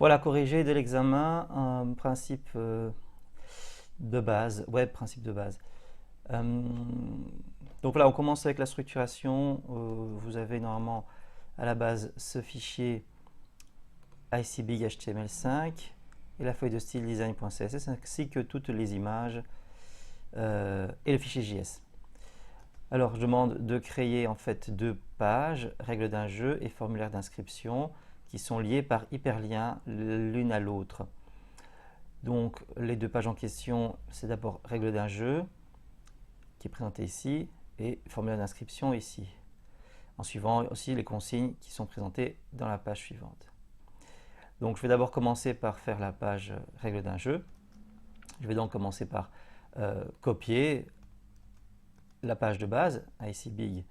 Voilà, corrigé de l'examen, un principe de base, web principe de base. Donc voilà, on commence avec la structuration. Vous avez normalement à la base ce fichier ICBig HTML5 et la feuille de style design.css ainsi que toutes les images et le fichier JS. Alors je demande de créer en fait deux pages, règles d'un jeu et formulaire d'inscription qui sont liées par hyperlien l'une à l'autre. Donc les deux pages en question, c'est d'abord règle d'un jeu qui est présenté ici et formulaire d'inscription ici, en suivant aussi les consignes qui sont présentées dans la page suivante. Donc je vais d'abord commencer par faire la page règle d'un jeu. Je vais donc commencer par copier la page de base, ICBig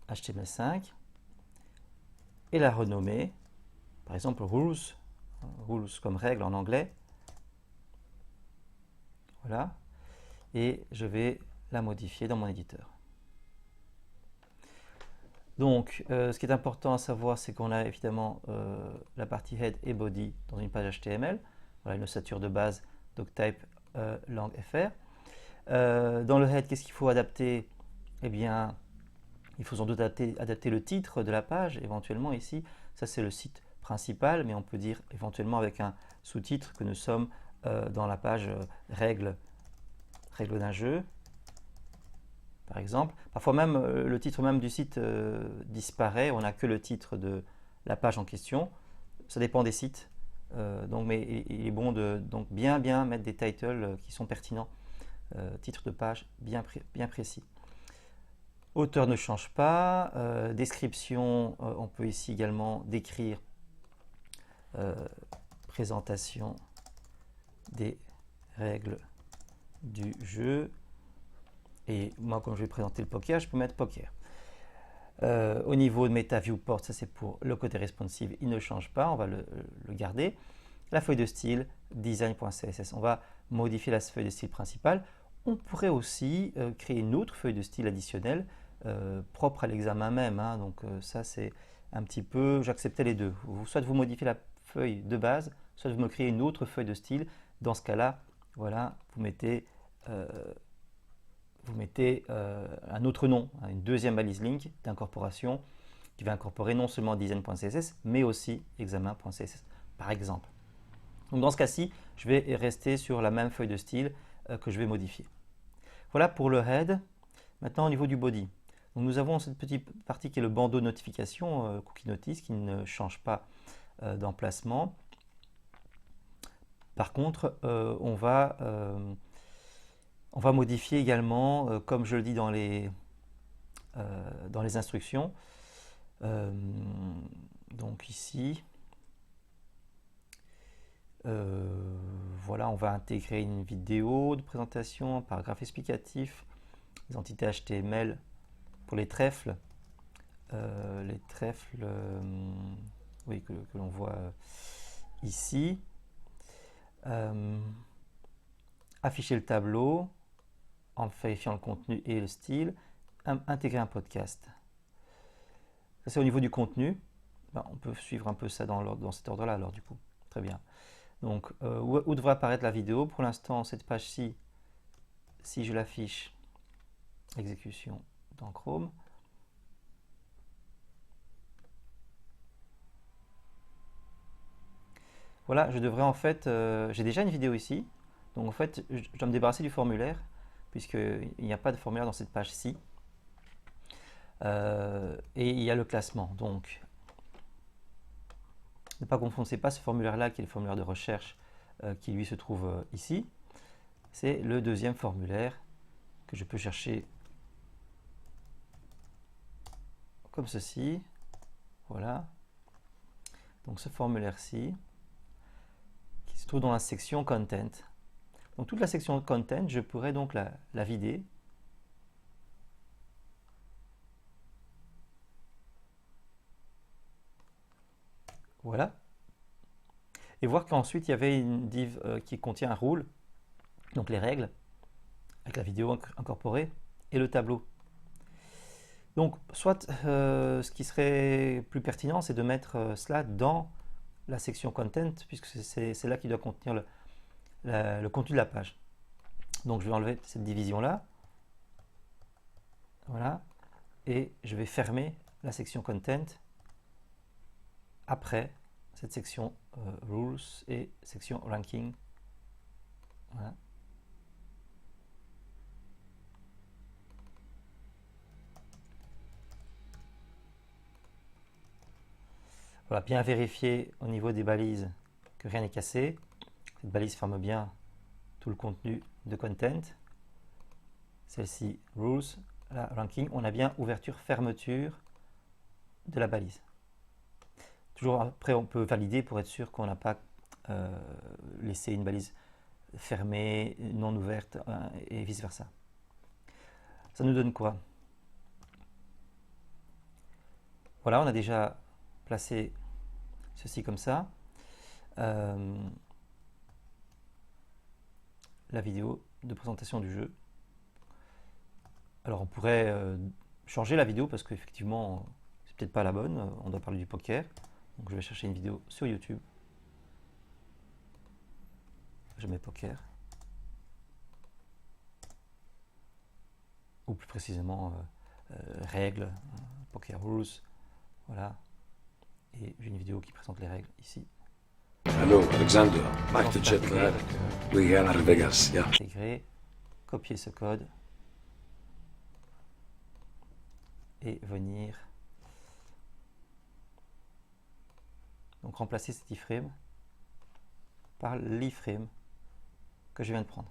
HTML5, et la renommer, par exemple rules comme règle en anglais. Voilà. Et je vais la modifier dans mon éditeur. Donc, ce qui est important à savoir, c'est qu'on a évidemment la partie head et body dans une page HTML. Voilà une ossature de base doctype lang fr. Dans le head, qu'est-ce qu'il faut adapter? Eh bien, il faut sans doute adapter le titre de la page, éventuellement ici. Ça, c'est le site principal, mais on peut dire éventuellement avec un sous-titre que nous sommes dans la page règle d'un jeu, par exemple. Parfois même, le titre même du site disparaît, on n'a que le titre de la page en question. Ça dépend des sites, mais il est bon de donc bien mettre des titles qui sont pertinents, titre de page bien précis. Auteur ne change pas, description, on peut ici également décrire présentation des règles du jeu. Et moi, comme je vais présenter le poker, je peux mettre poker. Au niveau de Meta Viewport, ça c'est pour le côté responsive, il ne change pas, on va le garder. La feuille de style, design.css, on va modifier la feuille de style principale. On pourrait aussi créer une autre feuille de style additionnelle propre à l'examen même. Donc ça c'est un petit peu, j'acceptais les deux. Soit vous modifiez la feuille de base, soit vous me créez une autre feuille de style. Dans ce cas-là, voilà, vous mettez un autre nom, une deuxième balise link d'incorporation qui va incorporer non seulement design.css mais aussi examen.css par exemple. Donc dans ce cas-ci, je vais rester sur la même feuille de style que je vais modifier. Voilà pour le head. Maintenant au niveau du body. Donc, nous avons cette petite partie qui est le bandeau notification, cookie notice, qui ne change pas d'emplacement. Par contre, on va modifier également, comme je le dis dans les instructions. Donc ici, voilà, on va intégrer une vidéo de présentation, un paragraphe explicatif, des entités HTML pour les trèfles. Oui, que l'on voit ici. Afficher le tableau en vérifiant le contenu et le style, intégrer un podcast. Ça c'est au niveau du contenu. On peut suivre un peu ça dans cet ordre-là alors du coup. Très bien. Donc où devrait apparaître la vidéo? Pour l'instant, cette page-ci, si je l'affiche, exécution dans Chrome. Voilà, je devrais en fait, j'ai déjà une vidéo ici, donc en fait, je dois me débarrasser du formulaire, puisqu'il n'y a pas de formulaire dans cette page-ci. Et il y a le classement, donc ne pas confondre, ce n'est pas ce formulaire-là qui est le formulaire de recherche qui lui se trouve ici. C'est le deuxième formulaire que je peux chercher comme ceci. Voilà. Donc ce formulaire-ci, qui se trouve dans la section Content. Donc toute la section Content, je pourrais donc la vider. Voilà. Et voir qu'ensuite il y avait une div qui contient un rule, donc les règles, avec la vidéo incorporée, et le tableau. Donc, soit ce qui serait plus pertinent, c'est de mettre cela dans la section content, puisque c'est là qui doit contenir le contenu de la page. Donc je vais enlever cette division-là. Voilà. Et je vais fermer la section content après cette section rules et section ranking. Voilà. Voilà, bien vérifier au niveau des balises que rien n'est cassé. Cette balise ferme bien tout le contenu de content. Celle-ci, rules, la ranking, on a bien ouverture-fermeture de la balise. Toujours après, on peut valider pour être sûr qu'on n'a pas laissé une balise fermée, non ouverte et vice-versa. Ça nous donne quoi? Voilà, on a déjà placé ceci comme ça. La vidéo de présentation du jeu. Alors on pourrait changer la vidéo parce qu'effectivement c'est peut-être pas la bonne, on doit parler du poker. Donc je vais chercher une vidéo sur YouTube. Je mets poker. Ou plus précisément règles, poker rules. Voilà. Et j'ai une vidéo qui présente les règles ici. Hello, Alexander. Back to Jetlag. We're here at Vegas, yeah. Intégrer, copier ce code et venir donc remplacer cet iframe par l'iframe que je viens de prendre.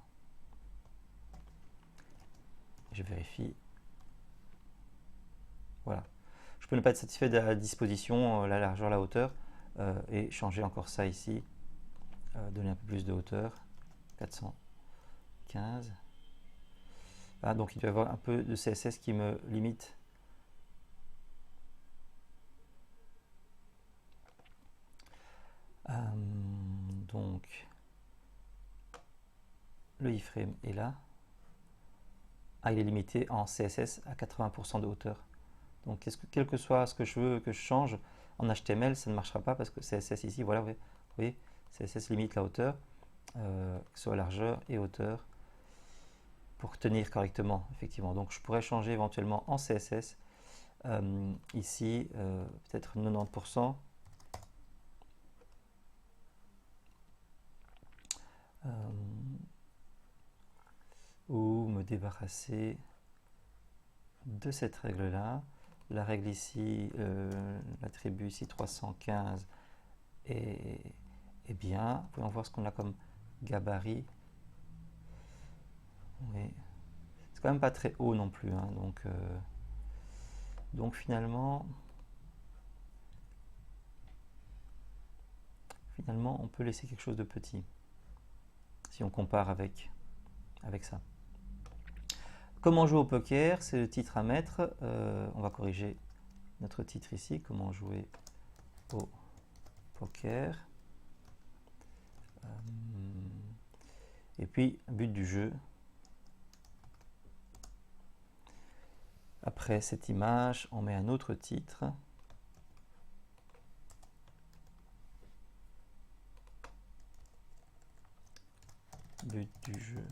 Je vérifie. Voilà. Je peux ne pas être satisfait de la disposition, la largeur, la hauteur, et changer encore ça ici, donner un peu plus de hauteur, 415. Ah, donc il doit y avoir un peu de CSS qui me limite. Donc le iframe est là. Ah, il est limité en CSS à 80% de hauteur. Donc quel que soit ce que je veux que je change en HTML, ça ne marchera pas parce que CSS ici, voilà, vous voyez, CSS limite la hauteur, que ce soit largeur et hauteur, pour tenir correctement, effectivement. Donc je pourrais changer éventuellement en CSS, ici, peut-être 90%. Ou me débarrasser de cette règle-là. La règle ici, l'attribut ici 315 est bien. Voyons voir ce qu'on a comme gabarit. Oui. C'est quand même pas très haut non plus, hein, donc finalement on peut laisser quelque chose de petit si on compare avec ça. Comment jouer au poker, c'est le titre à mettre. On va corriger notre titre ici. Comment jouer au poker. Et puis, but du jeu. Après cette image, on met un autre titre. But du jeu.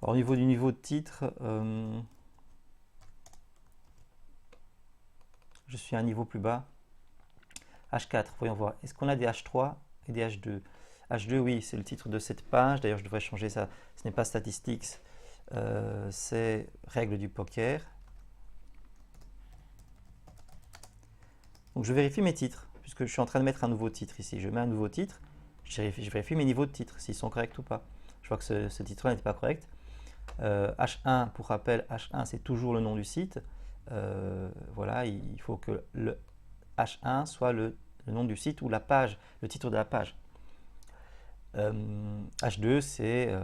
Alors, au niveau du niveau de titre, je suis à un niveau plus bas. H4, voyons voir. Est-ce qu'on a des H3 et des H2? H2, oui, c'est le titre de cette page. D'ailleurs, je devrais changer ça. Ce n'est pas Statistics, c'est Règles du poker. Donc, je vérifie mes titres, puisque je suis en train de mettre un nouveau titre ici. Je mets un nouveau titre. Je vérifie mes niveaux de titres, s'ils sont corrects ou pas. Je vois que ce titre-là n'était pas correct. H1, pour rappel, H1 c'est toujours le nom du site. Voilà, il faut que le H1 soit le nom du site ou la page, le titre de la page. H2 c'est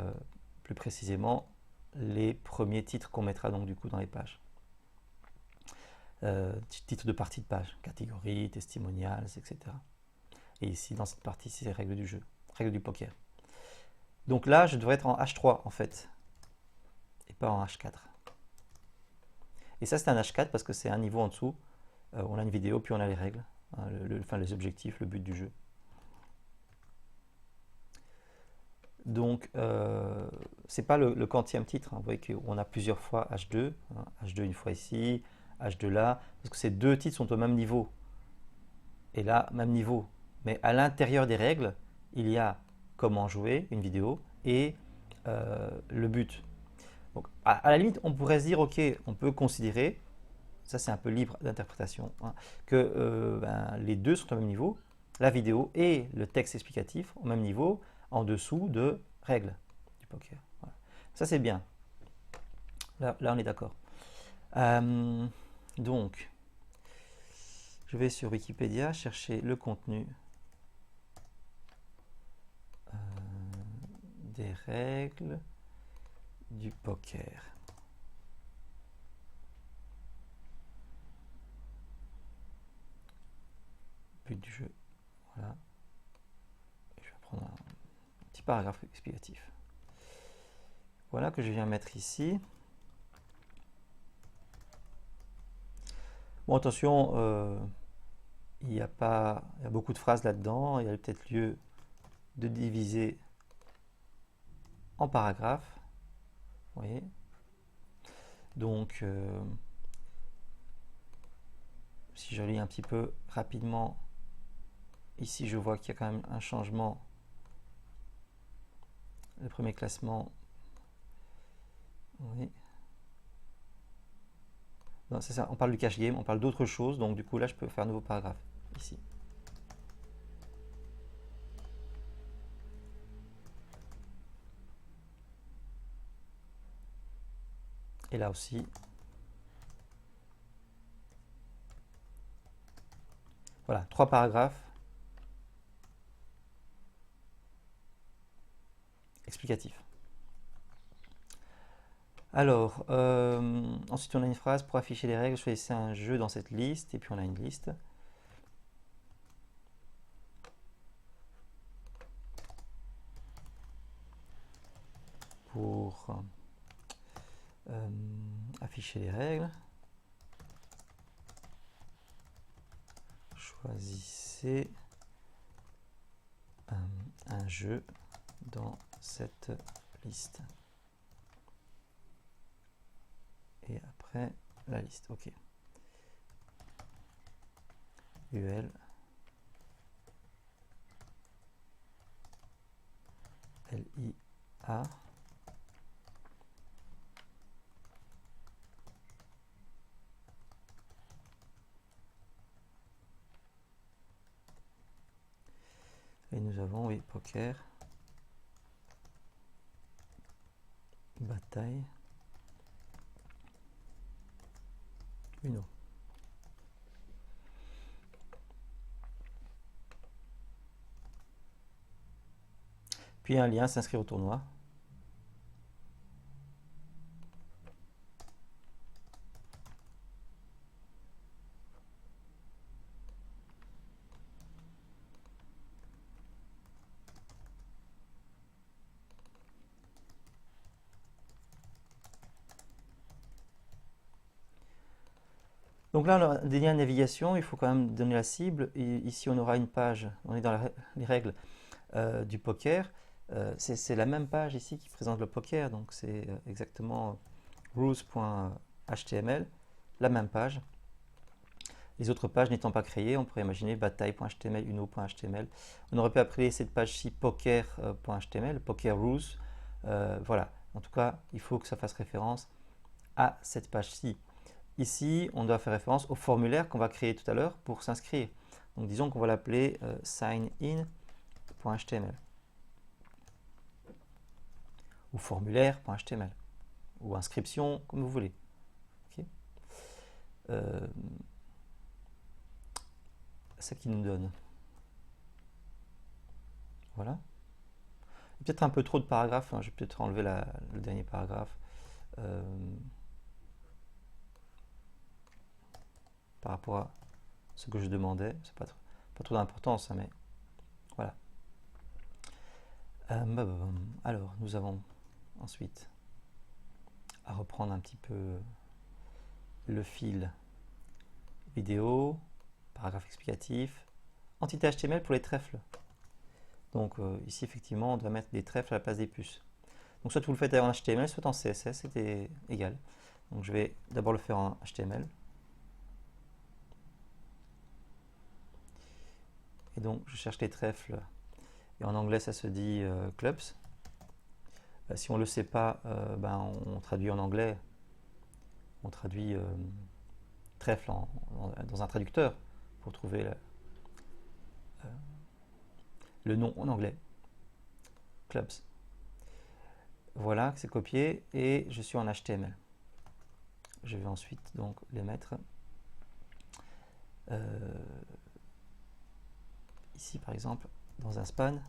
plus précisément les premiers titres qu'on mettra donc du coup dans les pages. Titre de partie de page, catégorie, testimonials, etc. Et ici dans cette partie c'est les règles du jeu, règles du poker. Donc là je devrais être en H3 en fait, et pas en H4. Et ça c'est un H4 parce que c'est un niveau en dessous. On a une vidéo puis on a les règles. hein, enfin, les objectifs, le but du jeu. Donc, c'est pas le quantième titre, hein. Vous voyez qu'on a plusieurs fois H2, hein, H2 une fois ici, H2 là, parce que ces deux titres sont au même niveau. Et là, même niveau. Mais à l'intérieur des règles, il y a comment jouer, une vidéo, et le but. Donc, à la limite, on pourrait se dire, ok, on peut considérer, ça c'est un peu libre d'interprétation, hein, que les deux sont au même niveau, la vidéo et le texte explicatif au même niveau, en dessous de règles du poker. Voilà. Ça c'est bien. Là, on est d'accord. Donc, je vais sur Wikipédia chercher le contenu des règles du poker. But du jeu. Voilà. Et je vais prendre un petit paragraphe explicatif. Voilà que je viens mettre ici. Bon, attention, il y a beaucoup de phrases là-dedans. Il y a peut-être lieu de diviser en paragraphes. Vous voyez. Donc, si je lis un petit peu rapidement, ici je vois qu'il y a quand même un changement. Le premier classement. Oui. Non, c'est ça, on parle du cash game, on parle d'autre chose, donc du coup là je peux faire un nouveau paragraphe ici. Et là aussi. Voilà, 3 paragraphes explicatifs. Alors, ensuite on a une phrase pour afficher les règles, choisissez un jeu dans cette liste, et puis on a une liste. Pour afficher les règles, choisissez un jeu dans cette liste. Et après la liste, ok. UL LIA et nous avons, oui, poker, bataille, Uno. Puis un lien, s'inscrire au tournoi. Donc là, on a des liens de navigation, il faut quand même donner la cible. Et ici, on aura une page, on est dans les règles du poker. C'est la même page ici qui présente le poker, donc c'est exactement rules.html, la même page. Les autres pages n'étant pas créées, on pourrait imaginer bataille.html, uno.html. On aurait pu appeler cette page-ci poker.html, poker rules. Voilà, en tout cas, il faut que ça fasse référence à cette page-ci. Ici, on doit faire référence au formulaire qu'on va créer tout à l'heure pour s'inscrire. Donc disons qu'on va l'appeler signin.html ou formulaire.html ou inscription, comme vous voulez. Okay. Ça qui nous donne. Voilà. Peut-être un peu trop de paragraphes, hein. Je vais peut-être enlever le dernier paragraphe. Par rapport à ce que je demandais, c'est pas trop d'importance, hein, mais voilà. Alors, nous avons ensuite à reprendre un petit peu le fil vidéo. paragraphe explicatif, entité HTML pour les trèfles. Donc ici, effectivement, on doit mettre des trèfles à la place des puces. Donc soit vous le faites en HTML, soit en CSS, c'était égal. Donc je vais d'abord le faire en HTML. Et donc je cherche les trèfles. Et en anglais, ça se dit clubs. Si on ne le sait pas, on traduit en anglais. On traduit trèfle dans un traducteur pour trouver le nom en anglais. Clubs. Voilà, c'est copié et je suis en HTML. Je vais ensuite donc les mettre ici par exemple dans un span.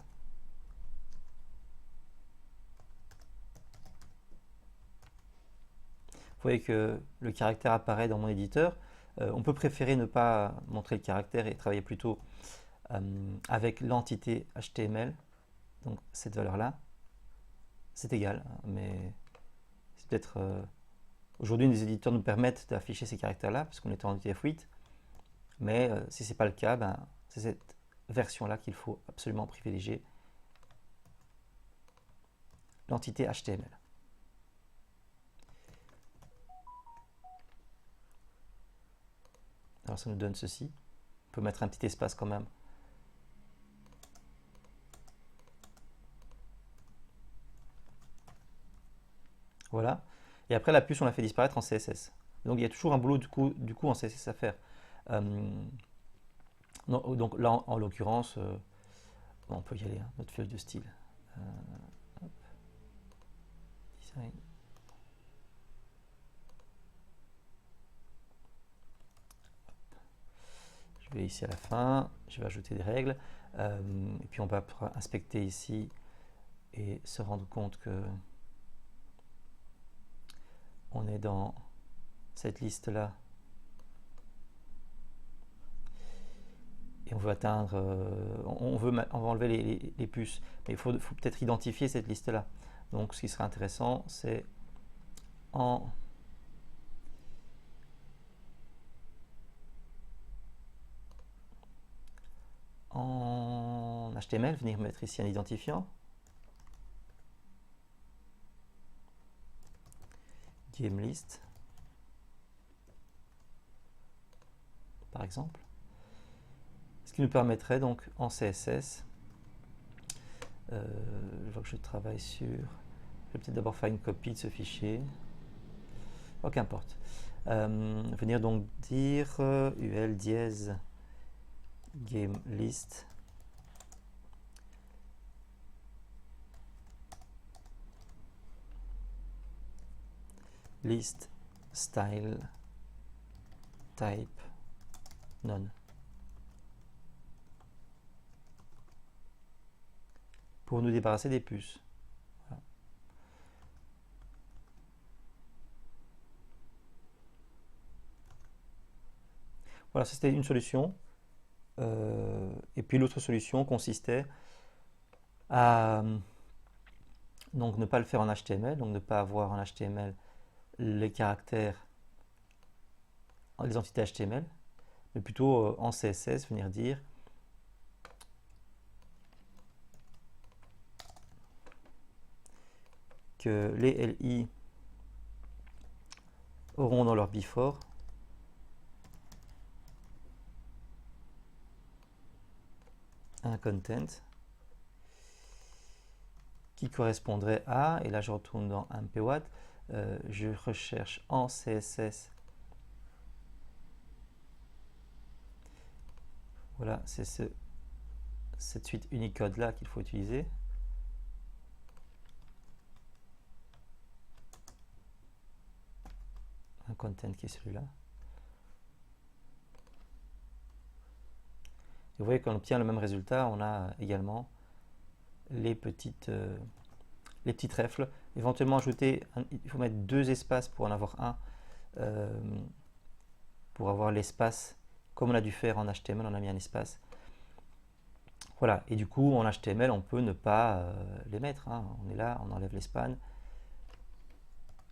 Vous voyez que le caractère apparaît dans mon éditeur. On peut préférer ne pas montrer le caractère et travailler plutôt avec l'entité HTML. Donc cette valeur-là, c'est égal, mais c'est peut-être... Aujourd'hui, les éditeurs nous permettent d'afficher ces caractères-là, parce qu'on est en UTF-8, mais si ce n'est pas le cas, c'est cette version-là qu'il faut absolument privilégier, l'entité HTML. Alors ça nous donne ceci. On peut mettre un petit espace quand même. Voilà. Et après, la puce, on l'a fait disparaître en CSS. Donc, il y a toujours un boulot du coup en CSS à faire. Donc là, en l'occurrence, on peut y aller, hein, notre feuille de style. Hop. Design. Je vais ici à la fin, je vais ajouter des règles. Et puis, on va inspecter ici et se rendre compte que on est dans cette liste-là. Et on veut atteindre, on va enlever les puces. Mais il faut peut-être identifier cette liste-là. Donc ce qui serait intéressant, c'est en HTML, venir mettre ici un identifiant. GameList, par exemple. Ce qui nous permettrait donc en CSS, je vois que je travaille sur... Je vais peut-être d'abord faire une copie de ce fichier. Oh, qu'importe. Venir donc dire ul dièse GameList. List style type none. Pour nous débarrasser des puces. Voilà, voilà, c'était une solution. Et puis l'autre solution consistait à donc ne pas le faire en HTML, donc ne pas avoir en HTML les caractères, les entités HTML, mais plutôt en CSS, venir dire que les LI auront dans leur before un content qui correspondrait à, et là je retourne dans MPWatt, je recherche en CSS, voilà, c'est cette suite Unicode là qu'il faut utiliser. Un content qui est celui-là. Vous voyez qu'on obtient le même résultat, on a également les petits trèfles. Éventuellement ajouter, il faut mettre 2 espaces pour en avoir un, pour avoir l'espace, comme on a dû faire en HTML, on a mis un espace. Voilà, et du coup en HTML on peut ne pas les mettre, hein. On est là, on enlève les spans.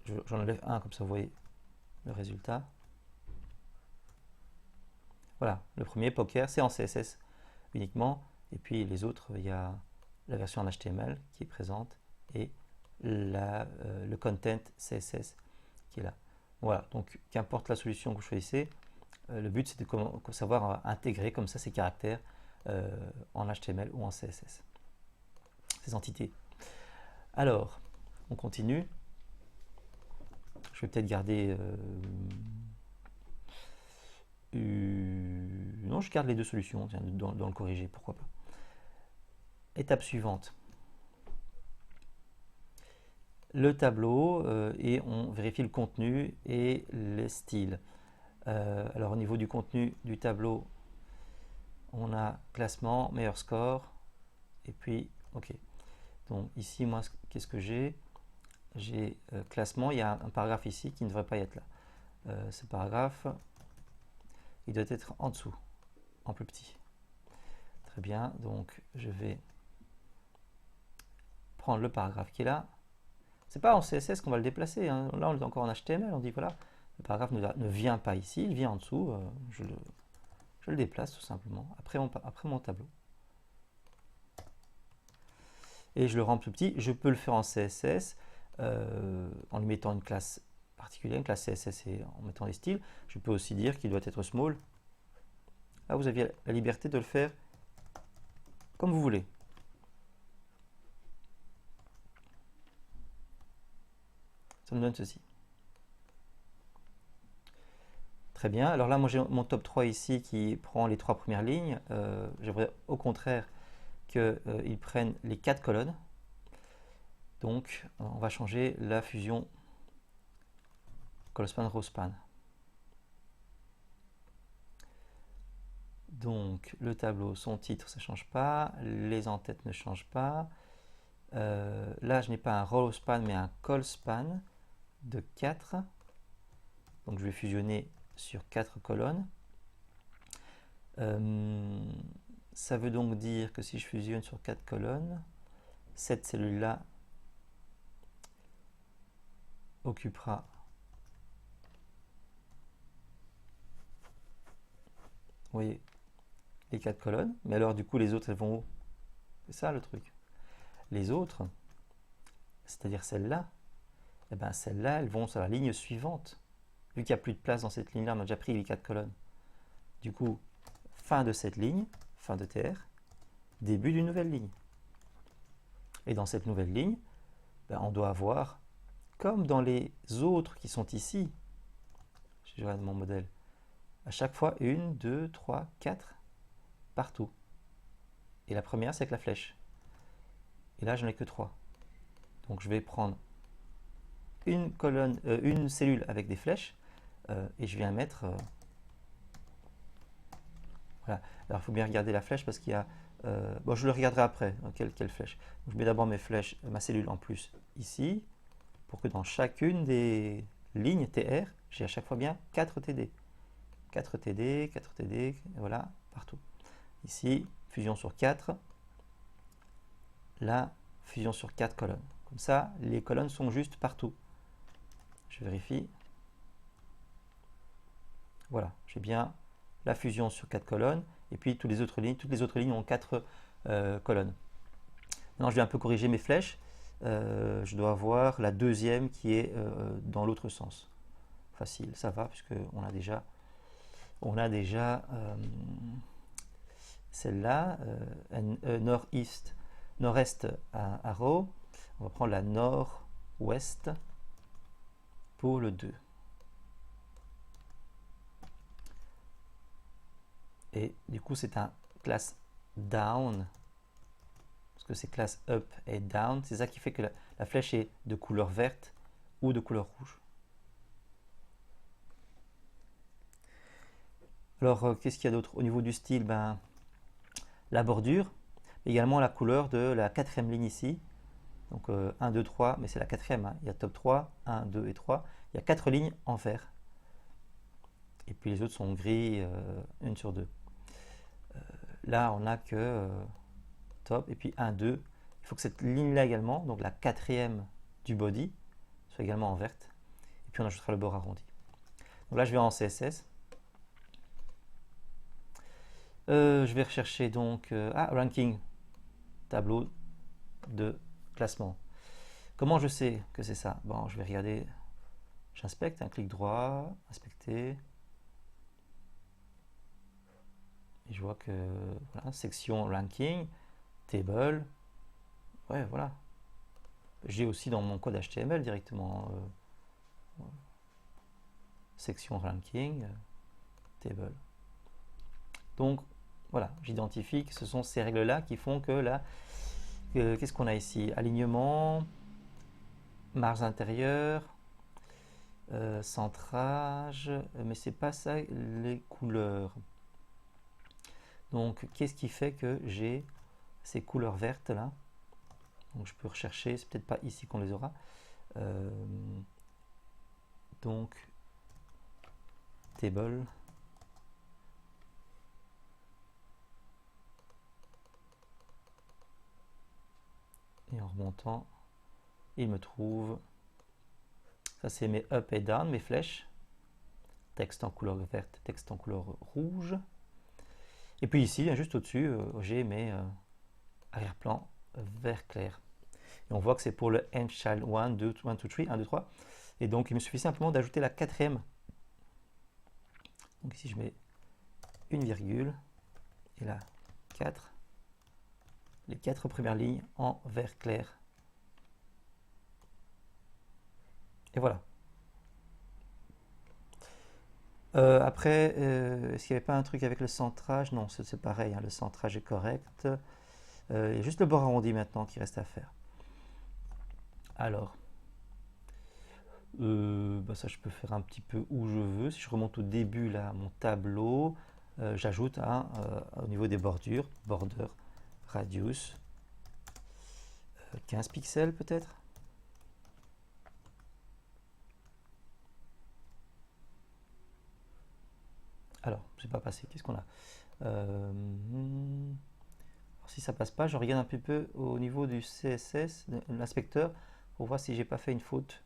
J'en enlève un, comme ça vous voyez le résultat. Voilà, le premier poker, c'est en CSS uniquement. Et puis les autres, il y a la version en HTML qui est présente et le content CSS qui est là. Voilà, donc qu'importe la solution que vous choisissez, le but c'est de savoir intégrer comme ça ces caractères en HTML ou en CSS, ces entités. Alors, on continue. Je vais peut-être garder... non, je garde les deux solutions dans le corrigé, pourquoi pas. Étape suivante. Le tableau et on vérifie le contenu et les styles. Alors au niveau du contenu du tableau, on a classement, meilleur score, et puis OK. Donc ici, moi, qu'est-ce que j'ai? J'ai classement, il y a un paragraphe ici qui ne devrait pas être là. Ce paragraphe, il doit être en dessous, en plus petit. Très bien, donc je vais prendre le paragraphe qui est là. C'est pas en CSS qu'on va le déplacer, hein. Là on est encore en HTML, on dit voilà, le paragraphe ne vient pas ici, il vient en dessous, je le déplace tout simplement, après mon tableau. Et je le rends plus petit, je peux le faire en CSS, en lui mettant une classe particulière, une classe CSS et en mettant les styles. Je peux aussi dire qu'il doit être small. Là vous avez la liberté de le faire comme vous voulez. Ça me donne ceci. Très bien. Alors là, moi j'ai mon top 3 ici qui prend les 3 premières lignes. J'aimerais au contraire qu'ils prennent les 4 colonnes. Donc, on va changer la fusion colspan rowspan. Donc, le tableau, son titre, ça ne change pas. Les en-têtes ne changent pas. Là, je n'ai pas un rowspan, mais un colspan de 4. Donc, je vais fusionner sur 4 colonnes. Ça veut donc dire que si je fusionne sur 4 colonnes, cette cellule-là occupera vous voyez les 4 colonnes, mais alors du coup les autres elles vont où? C'est ça le truc. Les autres, c'est-à-dire celles-là, et bien celles-là elles vont sur la ligne suivante. Vu qu'il n'y a plus de place dans cette ligne-là, on a déjà pris les 4 colonnes. Du coup, fin de cette ligne, fin de TR, début d'une nouvelle ligne. Et dans cette nouvelle ligne, ben, on doit avoir, comme dans les autres qui sont ici, je regarde mon modèle, à chaque fois 1, 2, 3, 4, partout. Et la première, c'est avec la flèche. Et là, j'en ai que 3. Donc je vais prendre une colonne, une cellule avec des flèches, et je viens mettre... voilà. Alors il faut bien regarder la flèche parce qu'il y a... bon, je le regarderai après, quelle flèche. Donc, je mets d'abord mes flèches, ma cellule en plus ici, pour que dans chacune des lignes TR, j'ai à chaque fois bien 4 TD. 4 TD, 4 TD, voilà, partout. Ici, fusion sur 4. Là, fusion sur 4 colonnes. Comme ça, les colonnes sont juste partout. Je vérifie. Voilà, j'ai bien la fusion sur 4 colonnes. Et puis toutes les autres lignes ont 4 colonnes. Maintenant, je vais un peu corriger mes flèches. Je dois avoir la deuxième qui est dans l'autre sens. Facile, ça va, puisqu'on a déjà celle-là, nord-est arrow. On va prendre la nord-ouest pour le 2. Et du coup, c'est un classe down, parce que c'est classe up et down. C'est ça qui fait que la flèche est de couleur verte ou de couleur rouge. Alors, qu'est-ce qu'il y a d'autre? Au niveau du style, ben, la bordure, également la couleur de la 4e ligne ici. Donc 1, 2, 3, mais c'est la 4e. Hein. Il y a top 3, 1, 2 et 3. Il y a 4 lignes en vert. Et puis les autres sont gris, 1 sur 2. Là, on n'a que top, et puis 1, 2. Il faut que cette ligne-là également, donc la 4e du body, soit également en verte. Et puis on ajoutera le bord arrondi. Donc là, je vais en CSS. Je vais rechercher donc ranking, tableau de classement. Comment je sais que c'est ça? Bon, je vais regarder, j'inspecte, un clic droit, inspecter, et je vois que voilà, section ranking, table, ouais, voilà. J'ai aussi dans mon code HTML directement section ranking, table. Donc voilà, j'identifie que ce sont ces règles-là qui font que là, qu'est-ce qu'on a ici? Alignement, marge intérieure, centrage, mais c'est pas ça les couleurs. Donc qu'est-ce qui fait que j'ai ces couleurs vertes là? Donc je peux rechercher, c'est peut-être pas ici qu'on les aura. Donc table. Et en remontant, il me trouve, ça c'est mes up et down, mes flèches, texte en couleur verte, texte en couleur rouge. Et puis ici, juste au-dessus, j'ai mes arrière-plan vert clair. Et on voit que c'est pour le end child 1, 2, 1, 2, 3, 1, 2, 3. Et donc il me suffit simplement d'ajouter la quatrième. Donc ici je mets une virgule, et là 4. Les 4 premières lignes en vert clair. Et voilà. Après, est-ce qu'il n'y avait pas un truc avec le centrage? Non, c'est pareil, hein, le centrage est correct. Il y a juste le bord arrondi maintenant qui reste à faire. Alors, ça je peux faire un petit peu où je veux. Si je remonte au début, là, mon tableau, j'ajoute au niveau des bordures, border radius, 15 pixels peut-être. Alors, c'est pas passé. Qu'est-ce qu'on a? Alors, si ça passe pas, je regarde un petit peu au niveau du CSS, de l'inspecteur, pour voir si j'ai pas fait une faute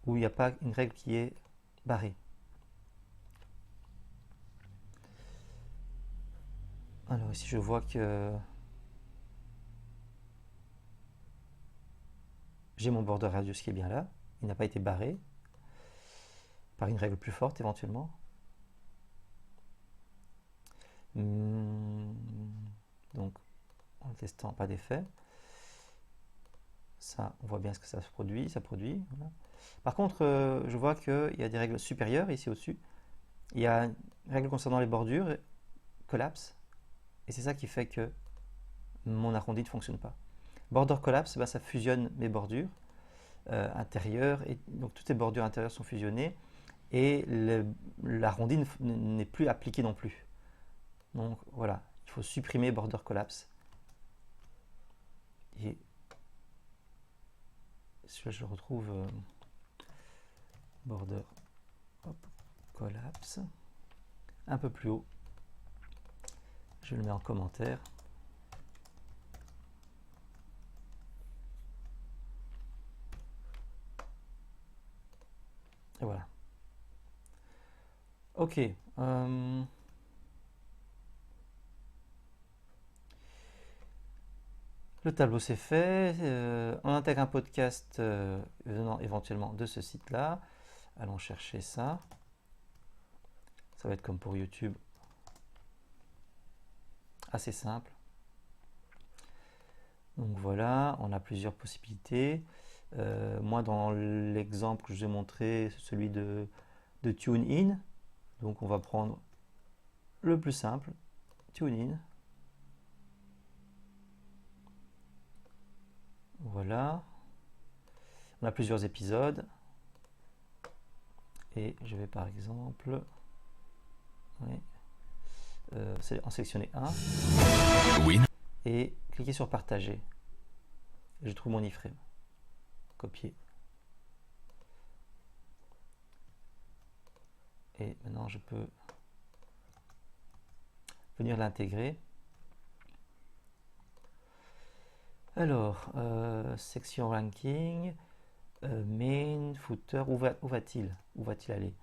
ou il n'y a pas une règle qui est barrée. Alors ici, je vois que j'ai mon border radius qui est bien là. Il n'a pas été barré par une règle plus forte éventuellement. Donc, en le testant, pas d'effet. Ça, on voit bien ce que ça se produit. Ça produit. Voilà. Par contre, je vois qu'il y a des règles supérieures ici au-dessus. Il y a une règle concernant les bordures, collapse. Et c'est ça qui fait que mon arrondi ne fonctionne pas. Border collapse, ça fusionne mes bordures intérieures. Et donc toutes les bordures intérieures sont fusionnées. Et l'arrondi n'est plus appliqué non plus. Donc voilà, il faut supprimer border collapse. Et celui-là, je retrouve border collapse. Un peu plus haut. Je le mets en commentaire. Et voilà. Ok. Le tableau c'est fait. On intègre un podcast venant éventuellement de ce site-là. Allons chercher ça. Ça va être comme pour YouTube. Assez simple. Donc voilà, on a plusieurs possibilités. Moi, dans l'exemple que je vous ai montré, celui de TuneIn. Donc on va prendre le plus simple, TuneIn. Voilà. On a plusieurs épisodes. Et je vais par exemple en sélectionner un. Oui. Et cliquer sur partager. Je trouve mon iframe. Copier. Et maintenant je peux venir l'intégrer. Alors, section ranking, main, footer, où va-t-il? Où va-t-il aller?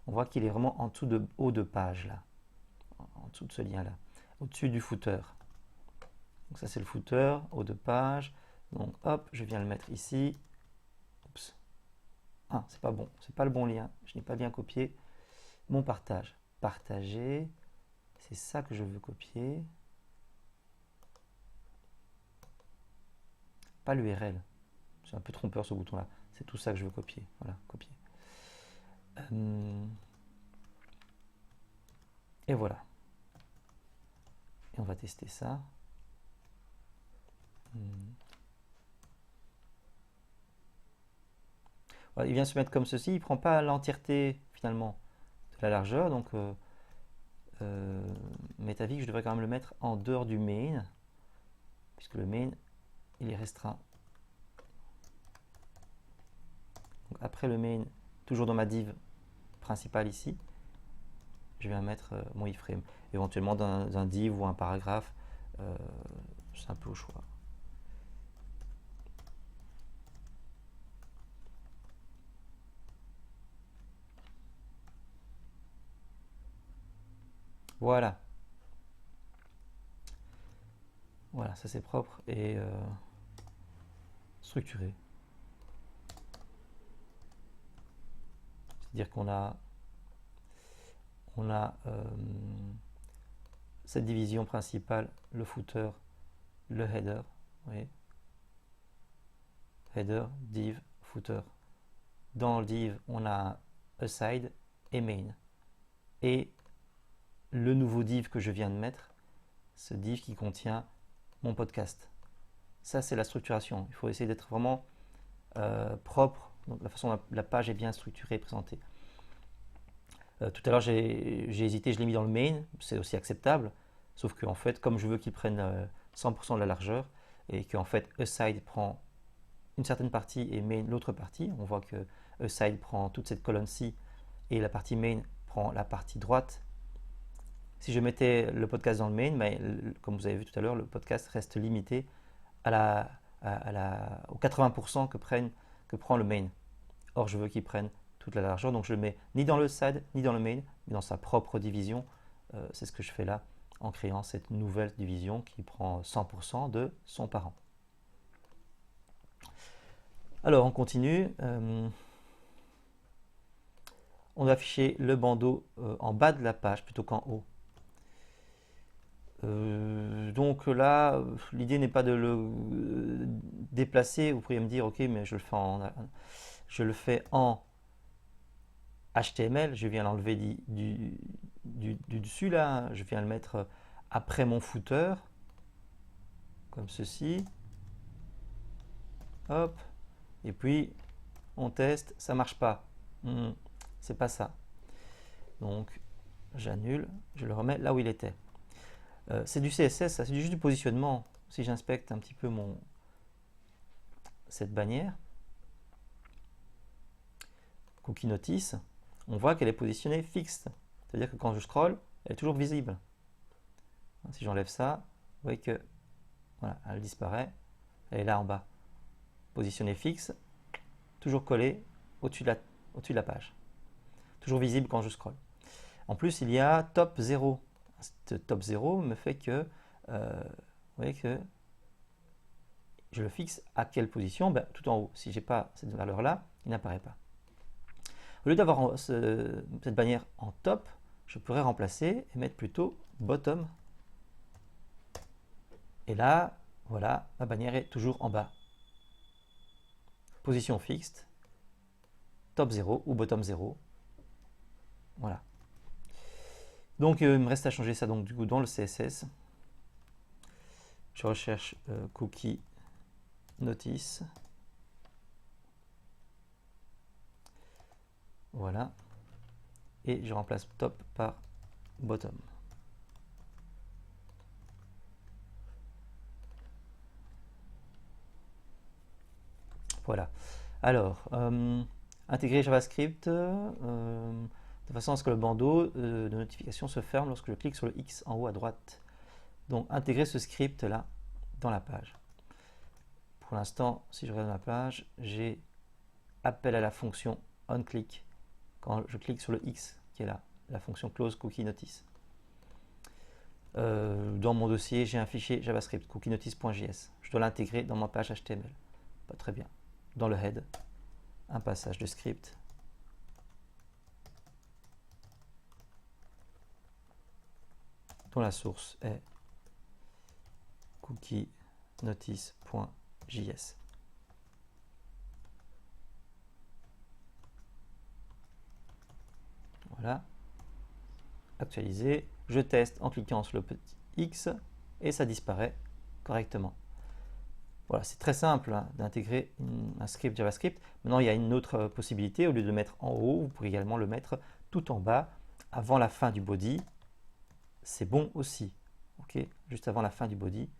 On voit qu'il est vraiment en dessous de haut de page là. En dessous de ce lien-là, au-dessus du footer. Donc ça c'est le footer, haut de page. Donc hop, je viens le mettre ici. Oups. Ah, c'est pas bon, c'est pas le bon lien. Je n'ai pas bien copié mon partage. Partager, c'est ça que je veux copier. Pas l'URL. C'est un peu trompeur ce bouton-là. C'est tout ça que je veux copier. Voilà, copier. Et voilà. Et on va tester ça. Voilà, il vient se mettre comme ceci. Il ne prend pas l'entièreté finalement de la largeur. Donc, m'est avis que je devrais quand même le mettre en dehors du main. Puisque le main, il est restreint. Donc, après le main, toujours dans ma div principale ici, je viens mettre mon iframe. Éventuellement dans un div ou un paragraphe, c'est un peu au choix. Voilà. Voilà, ça c'est propre et structuré. C'est-à-dire qu'on a cette division principale, le footer, le header. Vous voyez, header, div, footer. Dans le div, on a aside et main. Et le nouveau div que je viens de mettre, ce div qui contient mon podcast. Ça, c'est la structuration. Il faut essayer d'être vraiment propre. Donc, la façon dont la page est bien structurée et présentée. Tout à l'heure, j'ai hésité, je l'ai mis dans le main. C'est aussi acceptable. Sauf qu'en fait, comme je veux qu'il prenne 100% de la largeur et qu'en fait, aside prend une certaine partie et main l'autre partie, on voit que aside prend toute cette colonne-ci et la partie main prend la partie droite. Si je mettais le podcast dans le main, mais, comme vous avez vu tout à l'heure, le podcast reste limité aux 80% que prend le main. Or, je veux qu'il prenne toute la largeur, donc je le mets ni dans le side, ni dans le main, mais dans sa propre division. C'est ce que je fais là, en créant cette nouvelle division qui prend 100% de son parent. Alors, on continue. On va afficher le bandeau en bas de la page plutôt qu'en haut. Donc là, l'idée n'est pas de le déplacer. Vous pourriez me dire, ok, mais je le fais en HTML. Je viens l'enlever du dessus là. Je viens le mettre après mon footer, comme ceci. Hop. Et puis on teste, ça marche pas. C'est pas ça. Donc j'annule, je le remets là où il était. C'est du CSS, ça, c'est juste du positionnement. Si j'inspecte un petit peu cette bannière, Cookie Notice, on voit qu'elle est positionnée fixe. C'est-à-dire que quand je scrolle, elle est toujours visible. Si j'enlève ça, vous voyez que voilà, elle disparaît. Elle est là en bas. Positionnée fixe, toujours collée au-dessus de la page. Toujours visible quand je scrolle. En plus, il y a top 0. Ce top 0 me fait que, vous voyez que je le fixe à quelle position? Tout en haut. Si je n'ai pas cette valeur-là, il n'apparaît pas. Au lieu d'avoir cette bannière en top, je pourrais remplacer et mettre plutôt bottom. Et là, voilà, ma bannière est toujours en bas. Position fixe, top 0 ou bottom 0. Voilà. Donc, il me reste à changer ça donc, du coup, dans le CSS. Je recherche Cookie Notice. Voilà. Et je remplace top par bottom. Voilà. Alors, intégrer JavaScript de façon à ce que le bandeau de notification se ferme lorsque je clique sur le X en haut à droite. Donc, intégrer ce script là dans la page. Pour l'instant, si je regarde ma page, j'ai appel à la fonction onClick quand je clique sur le X qui est là, la fonction close cookie notice. Dans mon dossier, j'ai un fichier JavaScript, cookienotice.js. Je dois l'intégrer dans ma page HTML. Pas très bien. Dans le head, un passage de script. Dont la source est cookienotice.js. Voilà. Actualiser. Je teste en cliquant sur le petit X et ça disparaît correctement. Voilà, c'est très simple hein, d'intégrer un script JavaScript. Maintenant, il y a une autre possibilité. Au lieu de le mettre en haut, vous pourrez également le mettre tout en bas, avant la fin du body. C'est bon aussi. Okay, juste avant la fin du body,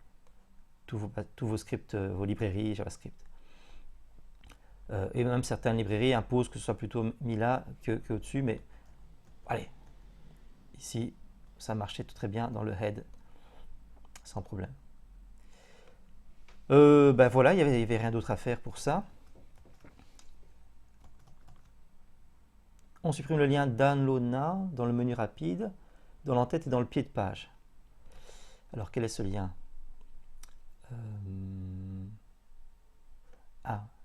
tous vos scripts, vos librairies JavaScript. Et même certaines librairies imposent que ce soit plutôt mis là que au-dessus, mais allez, ici, ça marchait tout très bien dans le head, sans problème. Ben voilà, il n'y avait rien d'autre à faire pour ça. On supprime le lien Download Now dans le menu rapide, dans l'entête et dans le pied de page. Alors, quel est ce lien?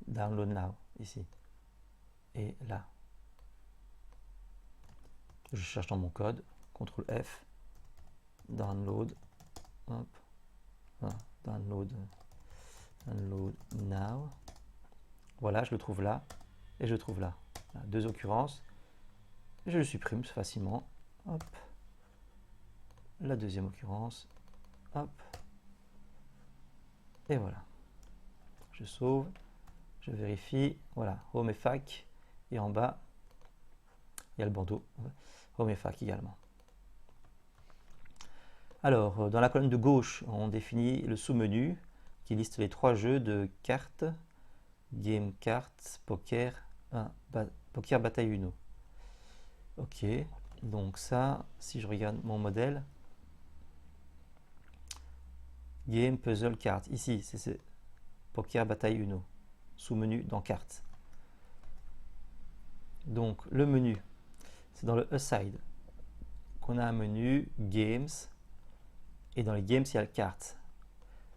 Download Now, ici. Et là. Je cherche dans mon code, CTRL F, Download, hop, voilà, Download Now. Voilà, je le trouve là, et je le trouve là. Voilà, deux occurrences. Et je le supprime facilement. Hop. La deuxième occurrence. Hop. Et voilà. Je sauve. Je vérifie. Voilà. Home et fac. Et en bas, il y a le bandeau. Home et fac également. Alors, dans la colonne de gauche, on définit le sous-menu qui liste les trois jeux de cartes. Game Cards, Poker, Poker Bataille Uno. Ok, donc ça, si je regarde mon modèle, Game, Puzzle, Cards. Ici, c'est Poker Bataille Uno. Sous-menu dans Cartes. Donc, le menu, c'est dans le Aside qu'on a un menu Games. Et dans les Games, il y a le Cards.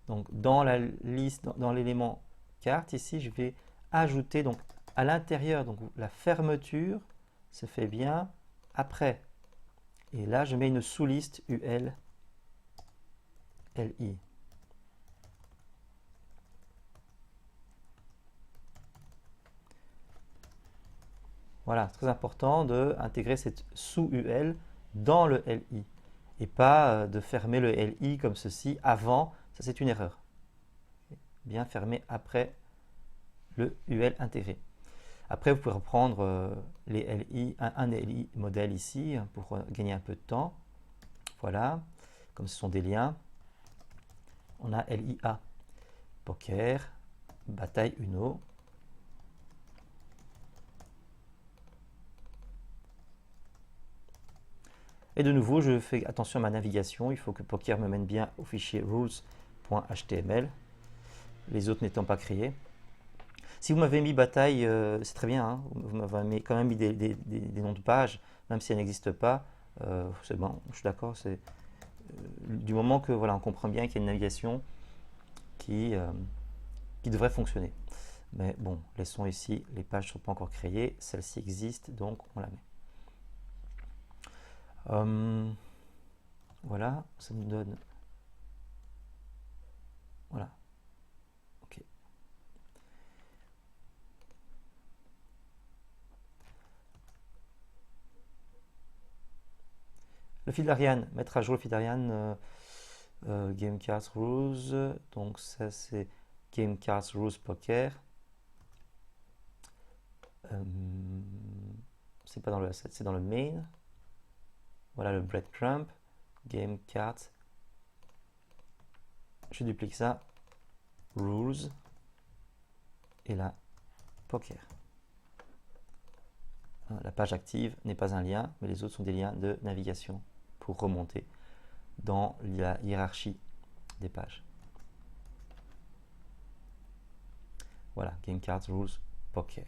Donc, dans la liste, dans l'élément Cartes, ici, je vais ajouter donc à l'intérieur, donc la fermeture se fait bien après. Et là, je mets une sous-liste UL, LI. Voilà, très important d'intégrer cette sous-UL dans le LI et pas de fermer le LI comme ceci avant, ça c'est une erreur. Bien fermer après le UL intégré. Après, vous pouvez reprendre les LI, un LI modèle ici pour gagner un peu de temps. Voilà, comme ce sont des liens. On a LIA, Poker, Bataille Uno. Et de nouveau, je fais attention à ma navigation. Il faut que Poker me mène bien au fichier rules.html, les autres n'étant pas créés. Si vous m'avez mis bataille, c'est très bien. Hein, vous m'avez quand même mis des noms de pages, même si elles n'existent pas. C'est bon, je suis d'accord. C'est du moment que voilà, on comprend bien qu'il y a une navigation qui devrait fonctionner. Mais bon, laissons ici, les pages ne sont pas encore créées. Celle-ci existe, donc on la met. Voilà, ça nous donne. Voilà. Ok. Le fil d'Ariane, mettre à jour le fil d'Ariane, Game Cards Rules. Donc ça c'est Game Cards Rules Poker. C'est pas dans le asset, c'est dans le main. Voilà le breadcrumb, Game Cards. Je duplique ça, Rules, et là, Poker. La page active n'est pas un lien, mais les autres sont des liens de navigation pour remonter dans la hiérarchie des pages. Voilà, Game Cards Rules Poker.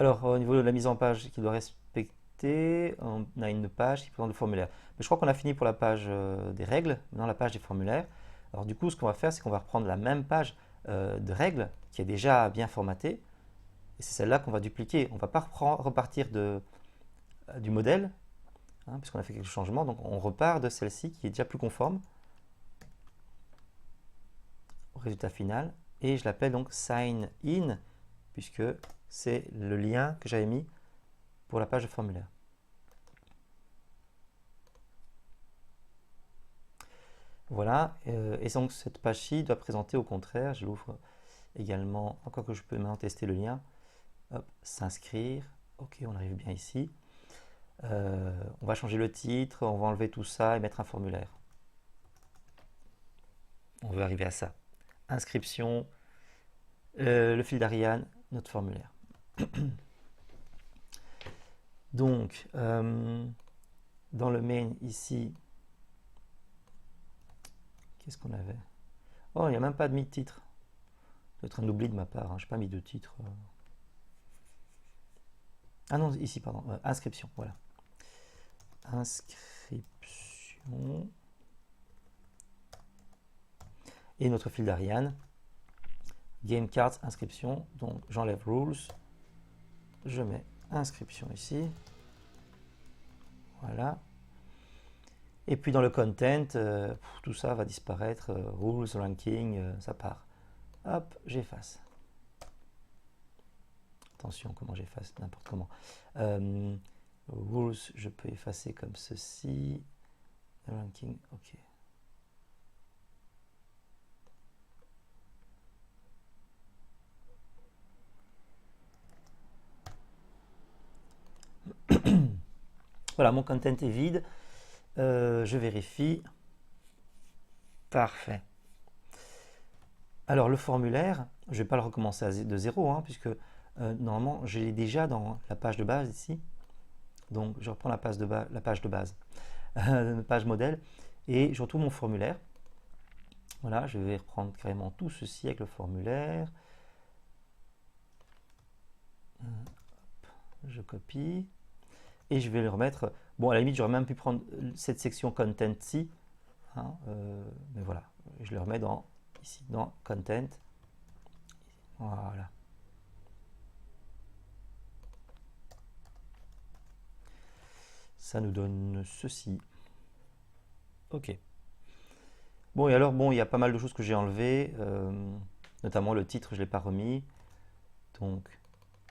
Alors, au niveau de la mise en page qu'il doit respecter, on a une page qui présente le formulaire. Mais je crois qu'on a fini pour la page des règles, maintenant la page des formulaires. Alors du coup, ce qu'on va faire, c'est qu'on va reprendre la même page de règles qui est déjà bien formatée. Et c'est celle-là qu'on va dupliquer. On ne va pas repartir du modèle, hein, puisqu'on a fait quelques changements. Donc on repart de celle-ci qui est déjà plus conforme au résultat final. Et je l'appelle donc sign in, puisque c'est le lien que j'avais mis pour la page de formulaire. Voilà, et donc cette page-ci doit présenter au contraire, je l'ouvre également, encore que je peux maintenant tester le lien, hop, s'inscrire, ok, on arrive bien ici. On va changer le titre, on va enlever tout ça et mettre un formulaire. On veut arriver à ça. Inscription, le fil d'Ariane, notre formulaire. Donc, dans le main ici, qu'est-ce qu'on avait? Oh, il n'y a même pas de titre. C'est un oubli de ma part, hein. Je n'ai pas mis de titre. Ah non, ici, pardon. Inscription, voilà. Inscription. Et notre fil d'Ariane. Game cards, inscription. Donc, j'enlève rules. Je mets inscription ici. Voilà. Et puis dans le content, tout ça va disparaître. Rules, ranking, ça part. Hop, j'efface. Attention comment j'efface, n'importe comment. Rules, je peux effacer comme ceci. Ranking, ok. Voilà, mon content est vide. Je vérifie. Parfait. Alors le formulaire, je ne vais pas le recommencer de zéro, hein, puisque normalement je l'ai déjà dans la page de base ici. Donc je reprends la page de base, la page modèle, et je retrouve mon formulaire. Voilà, je vais reprendre carrément tout ceci avec le formulaire. Je copie. Et je vais le remettre. Bon, à la limite, j'aurais même pu prendre cette section content-ci. Hein, mais voilà, je le remets ici, dans content. Voilà. Ça nous donne ceci. Ok. Bon, et alors, bon, il y a pas mal de choses que j'ai enlevées. Notamment le titre, je ne l'ai pas remis. Donc,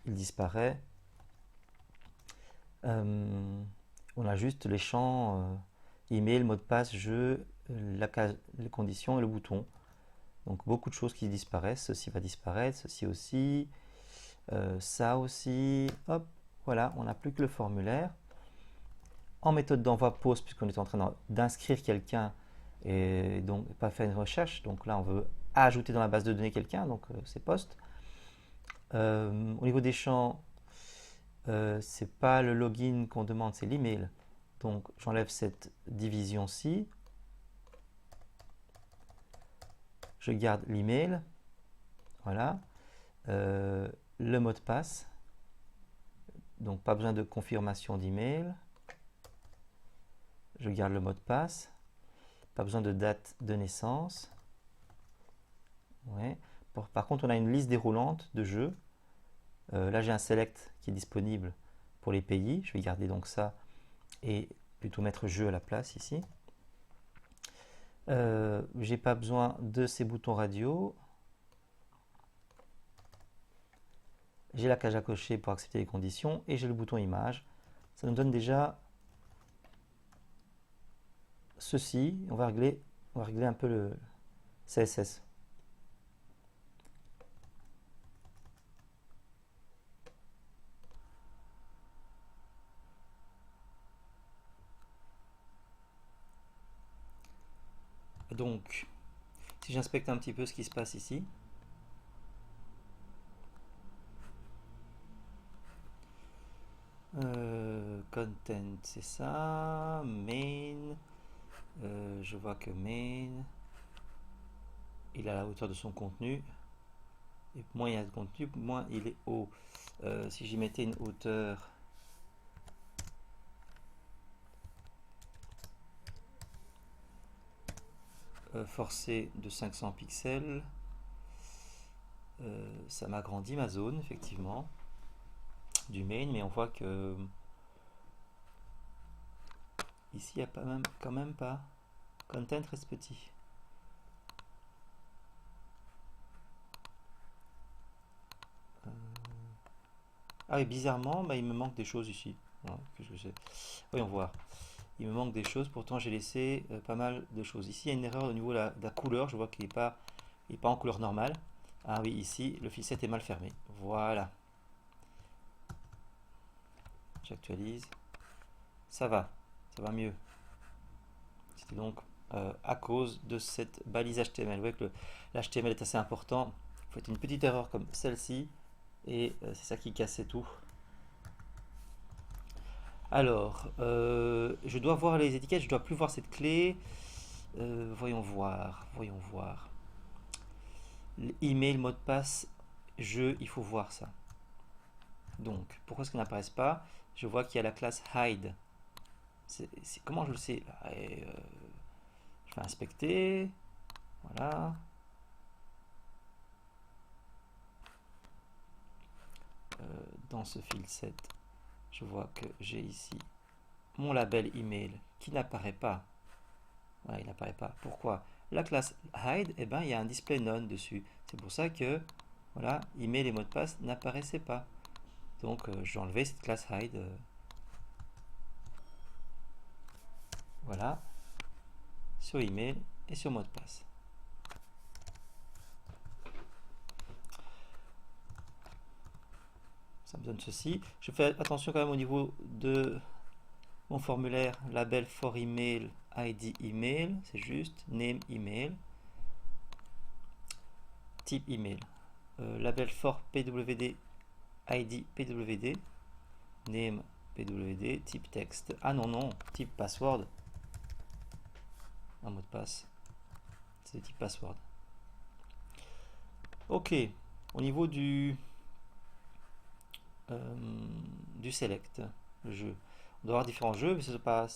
il disparaît. On a juste les champs email, mot de passe, jeu, les conditions et le bouton. Donc beaucoup de choses qui disparaissent. Ceci va disparaître, ceci aussi, ça aussi. Hop, voilà, on n'a plus que le formulaire. En méthode d'envoi post, puisqu'on est en train d'inscrire quelqu'un et donc pas faire une recherche. Donc là, on veut ajouter dans la base de données quelqu'un, donc c'est post. Au niveau des champs, c'est pas le login qu'on demande, c'est l'email. Donc j'enlève cette division-ci. Je garde l'email. Voilà. Le mot de passe. Donc pas besoin de confirmation d'email. Je garde le mot de passe. Pas besoin de date de naissance. Ouais. Par contre, on a une liste déroulante de jeux. Là, j'ai un select qui est disponible pour les pays. Je vais garder donc ça et plutôt mettre jeu à la place ici. J'ai pas besoin de ces boutons radio. J'ai la cage à cocher pour accepter les conditions et j'ai le bouton image. Ça nous donne déjà ceci. On va régler un peu le CSS. Donc, si j'inspecte un petit peu ce qui se passe ici, content, c'est ça, main, je vois que main, il est à la hauteur de son contenu, et moins il y a de contenu, moins il est haut. Si j'y mettais une hauteur forcée de 500 pixels, ça m'agrandit ma zone, effectivement, du main, mais on voit que ici, il n'y a pas même, quand même pas. Content reste petit. Ah oui, bizarrement, bah, il me manque des choses ici. Ouais, qu'est-ce que c'est? Voyons voir. Il me manque des choses, pourtant j'ai laissé pas mal de choses. Ici, il y a une erreur au niveau de la couleur. Je vois qu'il n'est pas en couleur normale. Ah oui, ici, le filset est mal fermé. Voilà. J'actualise. Ça va mieux. C'était donc à cause de cette balise HTML. Vous voyez que l'HTML est assez important. Vous faites une petite erreur comme celle-ci et c'est ça qui cassait tout. Alors, je dois voir les étiquettes, je dois plus voir cette clé. Voyons voir. Email, mot de passe, jeu, il faut voir ça. Donc, pourquoi est-ce qu'ils n'apparaissent pas? Je vois qu'il y a la classe hide. Comment je le sais? Je vais inspecter. Voilà. Dans ce fil 7, je vois que j'ai ici mon label email qui n'apparaît pas. Voilà, il n'apparaît pas. Pourquoi? La classe hide, eh ben, il y a un display none dessus. C'est pour ça que voilà, email et mot de passe n'apparaissaient pas. Donc j'ai enlevé cette classe hide. Voilà, sur email et sur mot de passe. Ça me donne ceci. Je fais attention quand même au niveau de mon formulaire label for email, ID email, c'est juste, name email, type email. Label for PWD, ID PWD, name PWD, type texte. Ah non, type password. Un mot de passe. C'est type password. Ok, au niveau du select, le jeu. On doit avoir différents jeux, mais c'est pas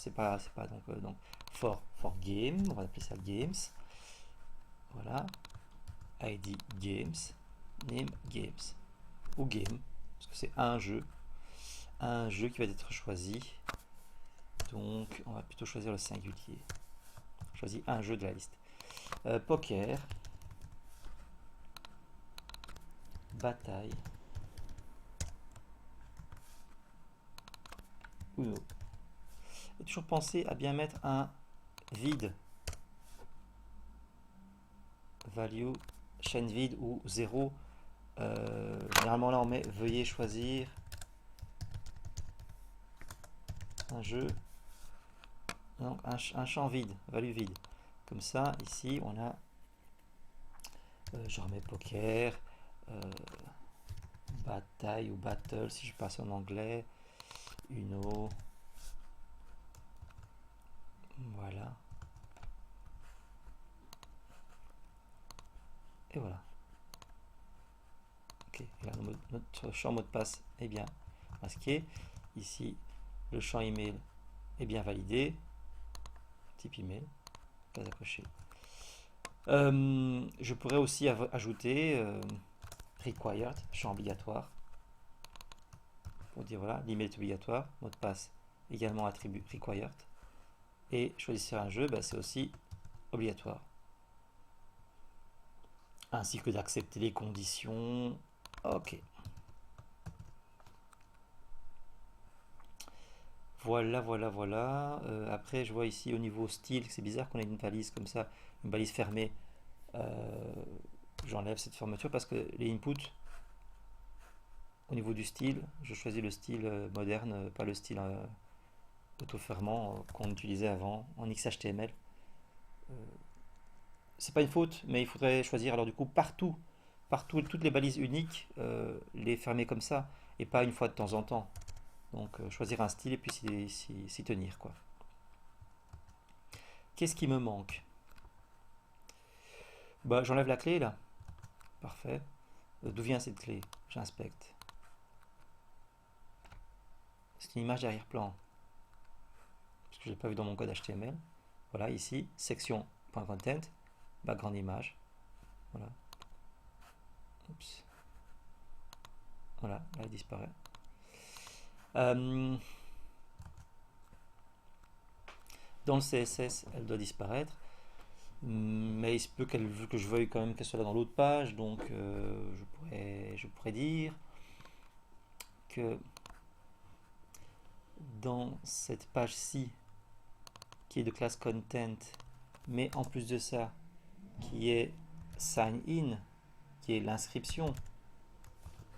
donc for game, on va appeler ça games. Voilà, ID games, name games ou game, parce que c'est un jeu qui va être choisi. Donc on va plutôt choisir le singulier. On choisit un jeu de la liste. Poker, bataille, Uno. Et toujours penser à bien mettre un vide, value, chaîne vide ou 0. Généralement là on met veuillez choisir un jeu, donc un champ vide, value vide. Comme ça, ici on a, je remets poker, bataille ou battle si je passe en anglais, Uno, voilà. Et voilà. Ok, et là, notre champ mot de passe est bien masqué. Ici, le champ email est bien validé. Type email, case à cocher. Je pourrais aussi ajouter required, champ obligatoire. Pour dire voilà, l'email est obligatoire, mot de passe également attribut required. Et choisir un jeu, bah, c'est aussi obligatoire. Ainsi que d'accepter les conditions. Ok. Voilà. Après, je vois ici au niveau style, c'est bizarre qu'on ait une balise comme ça, une balise fermée. J'enlève cette fermeture parce que les inputs, au niveau du style, je choisis le style moderne, pas le style auto-fermant qu'on utilisait avant en XHTML. C'est pas une faute, mais il faudrait choisir alors du coup partout, toutes les balises uniques, les fermer comme ça et pas une fois de temps en temps. Donc choisir un style et puis s'y tenir quoi. Qu'est-ce qui me manque? Bah j'enlève la clé là. Parfait. D'où vient cette clé? J'inspecte. c'est une image d'arrière-plan. Parce que je l'ai pas vu dans mon code HTML. Voilà, ici, section.content, background image. Voilà. Oups. Voilà, là il disparaît. Dans le CSS, elle doit disparaître. Mais il se peut que je veuille quand même qu'elle soit là dans l'autre page. Donc je pourrais dire que dans cette page-ci, qui est de classe content, mais en plus de ça, qui est sign in, qui est l'inscription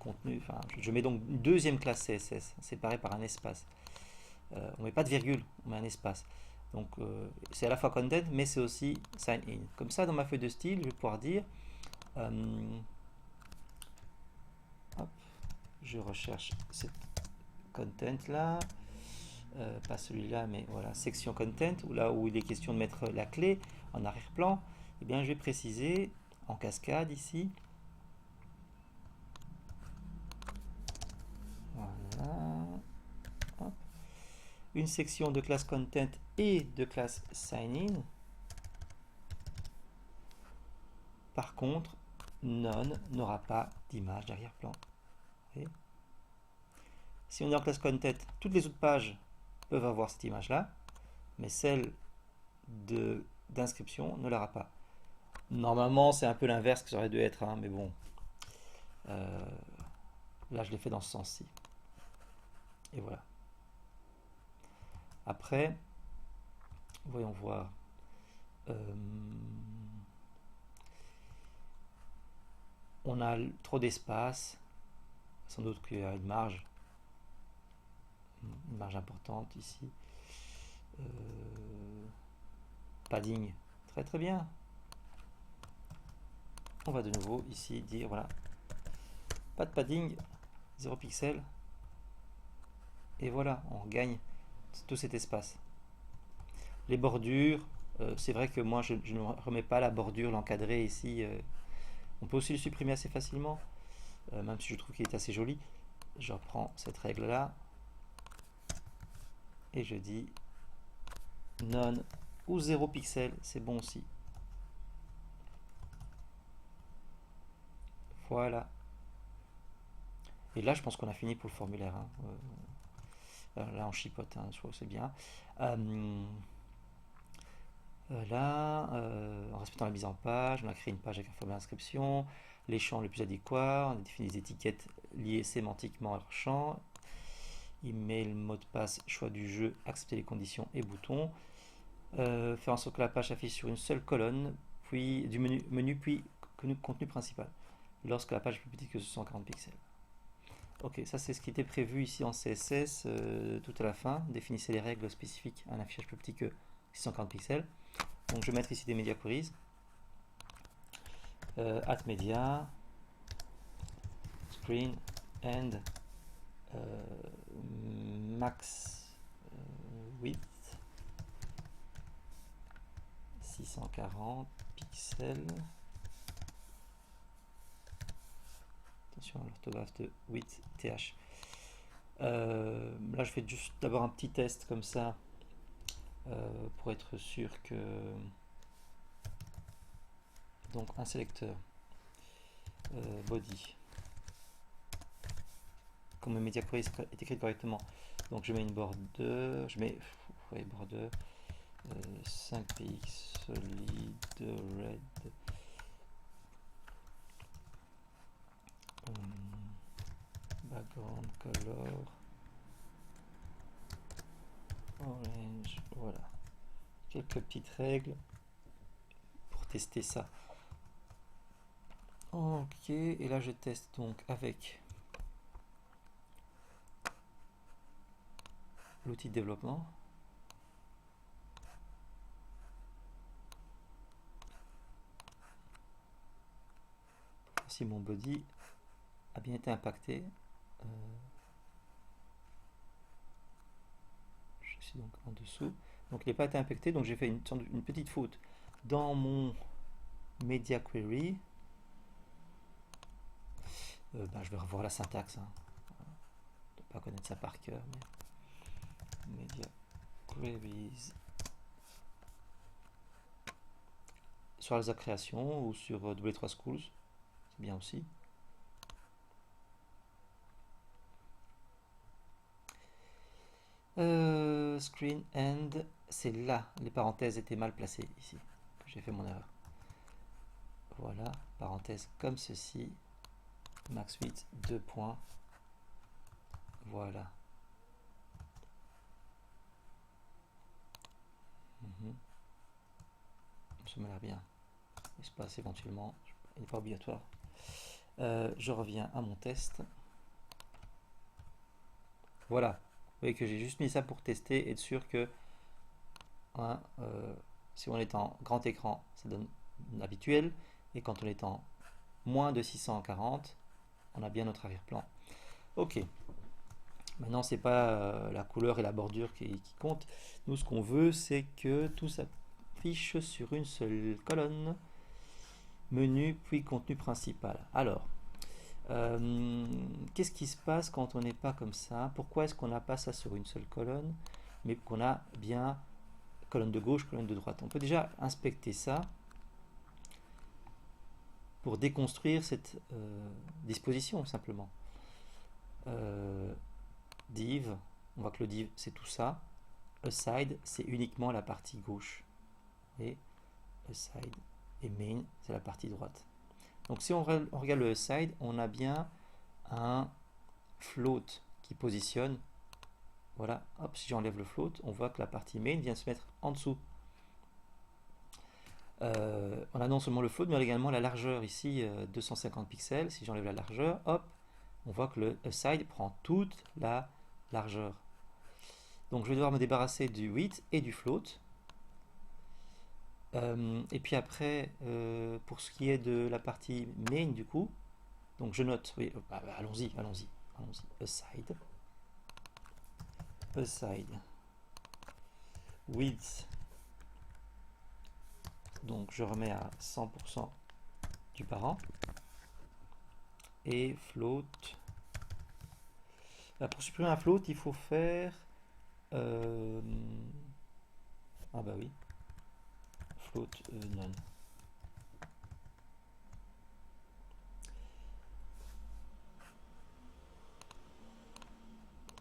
contenu, enfin je mets donc une deuxième classe CSS séparée par un espace. On met pas de virgule, on met un espace. Donc c'est à la fois content, mais c'est aussi sign in. Comme ça, dans ma feuille de style, je vais pouvoir dire hop, je recherche cette content là, pas celui-là, mais voilà, section content, où là où il est question de mettre la clé en arrière-plan. Et bien je vais préciser en cascade ici. Voilà. Hop. Une section de classe content et de classe sign-in. Par contre, none n'aura pas d'image d'arrière-plan. Si on est en classe content, toutes les autres pages peuvent avoir cette image-là, mais celle d'inscription ne l'aura pas. Normalement, c'est un peu l'inverse que ça aurait dû être, hein, mais bon. Là, je l'ai fait dans ce sens-ci. Et voilà. Après, voyons voir. On a trop d'espace. Sans doute qu'il y a une marge importante ici. Padding, très très bien. On va de nouveau ici dire voilà, pas de padding, 0 pixels. Et voilà, on gagne tout cet espace. Les bordures, c'est vrai que moi je ne remets pas la bordure, l'encadré ici. On peut aussi le supprimer assez facilement, même si je trouve qu'il est assez joli. Je reprends cette règle là et je dis none ou 0 pixel, c'est bon aussi. Voilà. Et là, je pense qu'on a fini pour le formulaire. Hein. Là, on chipote, hein, je trouve que c'est bien. Là, en respectant la mise en page, on a créé une page avec un formulaire d'inscription, les champs les plus adéquats, on a défini des étiquettes liées sémantiquement à leur champ, email, mot de passe, choix du jeu, accepter les conditions et boutons. Faire en sorte que la page s'affiche sur une seule colonne, puis du menu puis contenu principal, lorsque la page est plus petite que 140 pixels. Ok, ça c'est ce qui était prévu ici en CSS tout à la fin. Définissez les règles spécifiques à un affichage plus petit que 640 pixels. Donc je vais mettre ici des media queries. @media screen and max width 640 pixels. Attention à l'orthographe de width th. Là je fais juste d'abord un petit test comme ça pour être sûr que donc un sélecteur body comme mes media queries est écrit correctement, donc je mets une border, je mets border 5px solid red background color orange. Voilà, quelques petites règles pour tester ça. Ok, et là je teste donc avec l'outil de développement. Si mon body a bien été impacté. Je suis donc en dessous. Donc il n'est pas été impacté, donc j'ai fait une petite faute dans mon media query. Je vais revoir la syntaxe. Hein. Je ne dois pas connaître ça par cœur. Mais media queries sur Alza Création ou sur W3 Schools, c'est bien aussi. Screen end, c'est là, les parenthèses étaient mal placées ici, j'ai fait mon erreur. Voilà, parenthèse comme ceci, max 8, 2 points, voilà. Ça m'a l'air bien, espace éventuellement, il n'est pas obligatoire. Je reviens à mon test. Voilà, vous voyez que j'ai juste mis ça pour tester et être sûr que hein, si on est en grand écran, ça donne l'habituel, et quand on est en moins de 640, on a bien notre arrière-plan. Ok, maintenant c'est pas la couleur et la bordure qui comptent. Nous, ce qu'on veut, c'est que tout s'affiche sur une seule colonne, menu puis contenu principal. Alors, qu'est-ce qui se passe quand on n'est pas comme ça? Pourquoi est-ce qu'on n'a pas ça sur une seule colonne, mais qu'on a bien colonne de gauche, colonne de droite? On peut déjà inspecter ça pour déconstruire cette disposition simplement. Div, on voit que le div c'est tout ça. Aside, c'est uniquement la partie gauche. Et aside et main, c'est la partie droite. Donc si on regarde le aside, on a bien un float qui positionne. Voilà, hop, si j'enlève le float, on voit que la partie main vient se mettre en dessous. On a non seulement le float, mais également la largeur ici, 250 pixels. Si j'enlève la largeur, hop, on voit que le aside prend toute la largeur. Donc je vais devoir me débarrasser du width et du float. Et puis après, pour ce qui est de la partie main du coup, donc je note, oui, allons-y, aside, width, donc je remets à 100% du parent, et float. Là, pour supprimer un float, il faut faire ah bah oui, float none.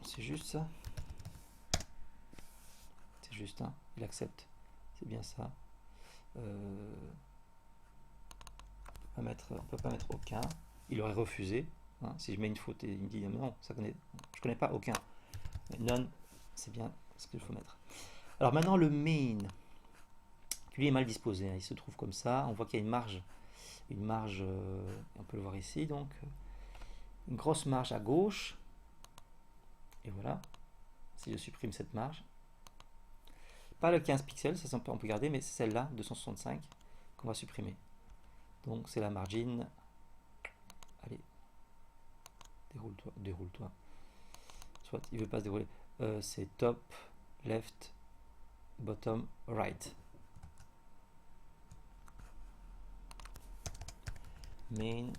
C'est juste ça. C'est juste, hein. Il accepte. C'est bien ça. On peut pas mettre aucun. Il aurait refusé. Hein. Si je mets une faute et il me dit non, je connais pas aucun. Mais none, c'est bien ce qu'il faut mettre. Alors maintenant le main. Lui est mal disposé. Hein. Il se trouve comme ça. On voit qu'il y a une marge. On peut le voir ici donc. Une grosse marge à gauche. Et voilà. Si je supprime cette marge. Pas le 15 pixels, ça on peut garder, mais c'est celle-là, 265, qu'on va supprimer. Donc c'est la margin. Allez, déroule-toi. Soit il veut pas se dérouler. C'est top, left, bottom, right. Main,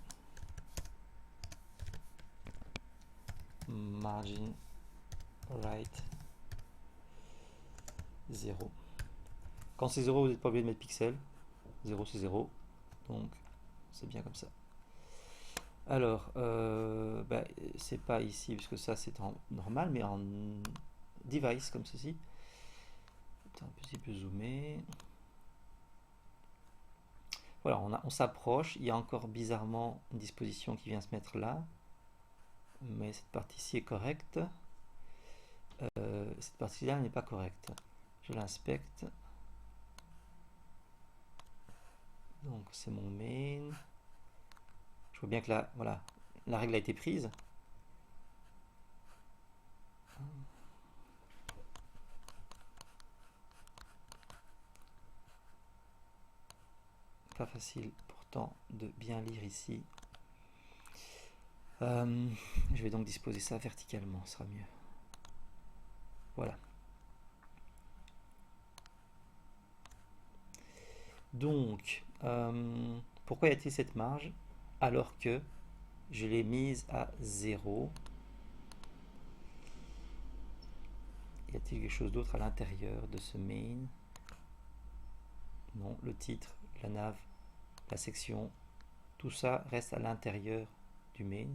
margin, right, 0. Quand c'est 0, vous n'êtes pas obligé de mettre pixel. 0 c'est 0. Donc c'est bien comme ça. Alors, c'est pas ici, puisque ça c'est en normal, mais en device comme ceci. Un petit peu zoomé. Voilà, on s'approche. Il y a encore bizarrement une disposition qui vient se mettre là. Mais cette partie-ci est correcte. Cette partie-là n'est pas correcte. Je l'inspecte. Donc c'est mon main. Je vois bien que là, voilà, la règle a été prise. Pas facile pourtant de bien lire ici. Je vais donc disposer ça verticalement, ce sera mieux. Voilà. Donc, pourquoi y a-t-il cette marge alors que je l'ai mise à 0? y a-t-il quelque chose d'autre à l'intérieur de ce main? Non, le titre, la nav, la section, tout ça reste à l'intérieur du main.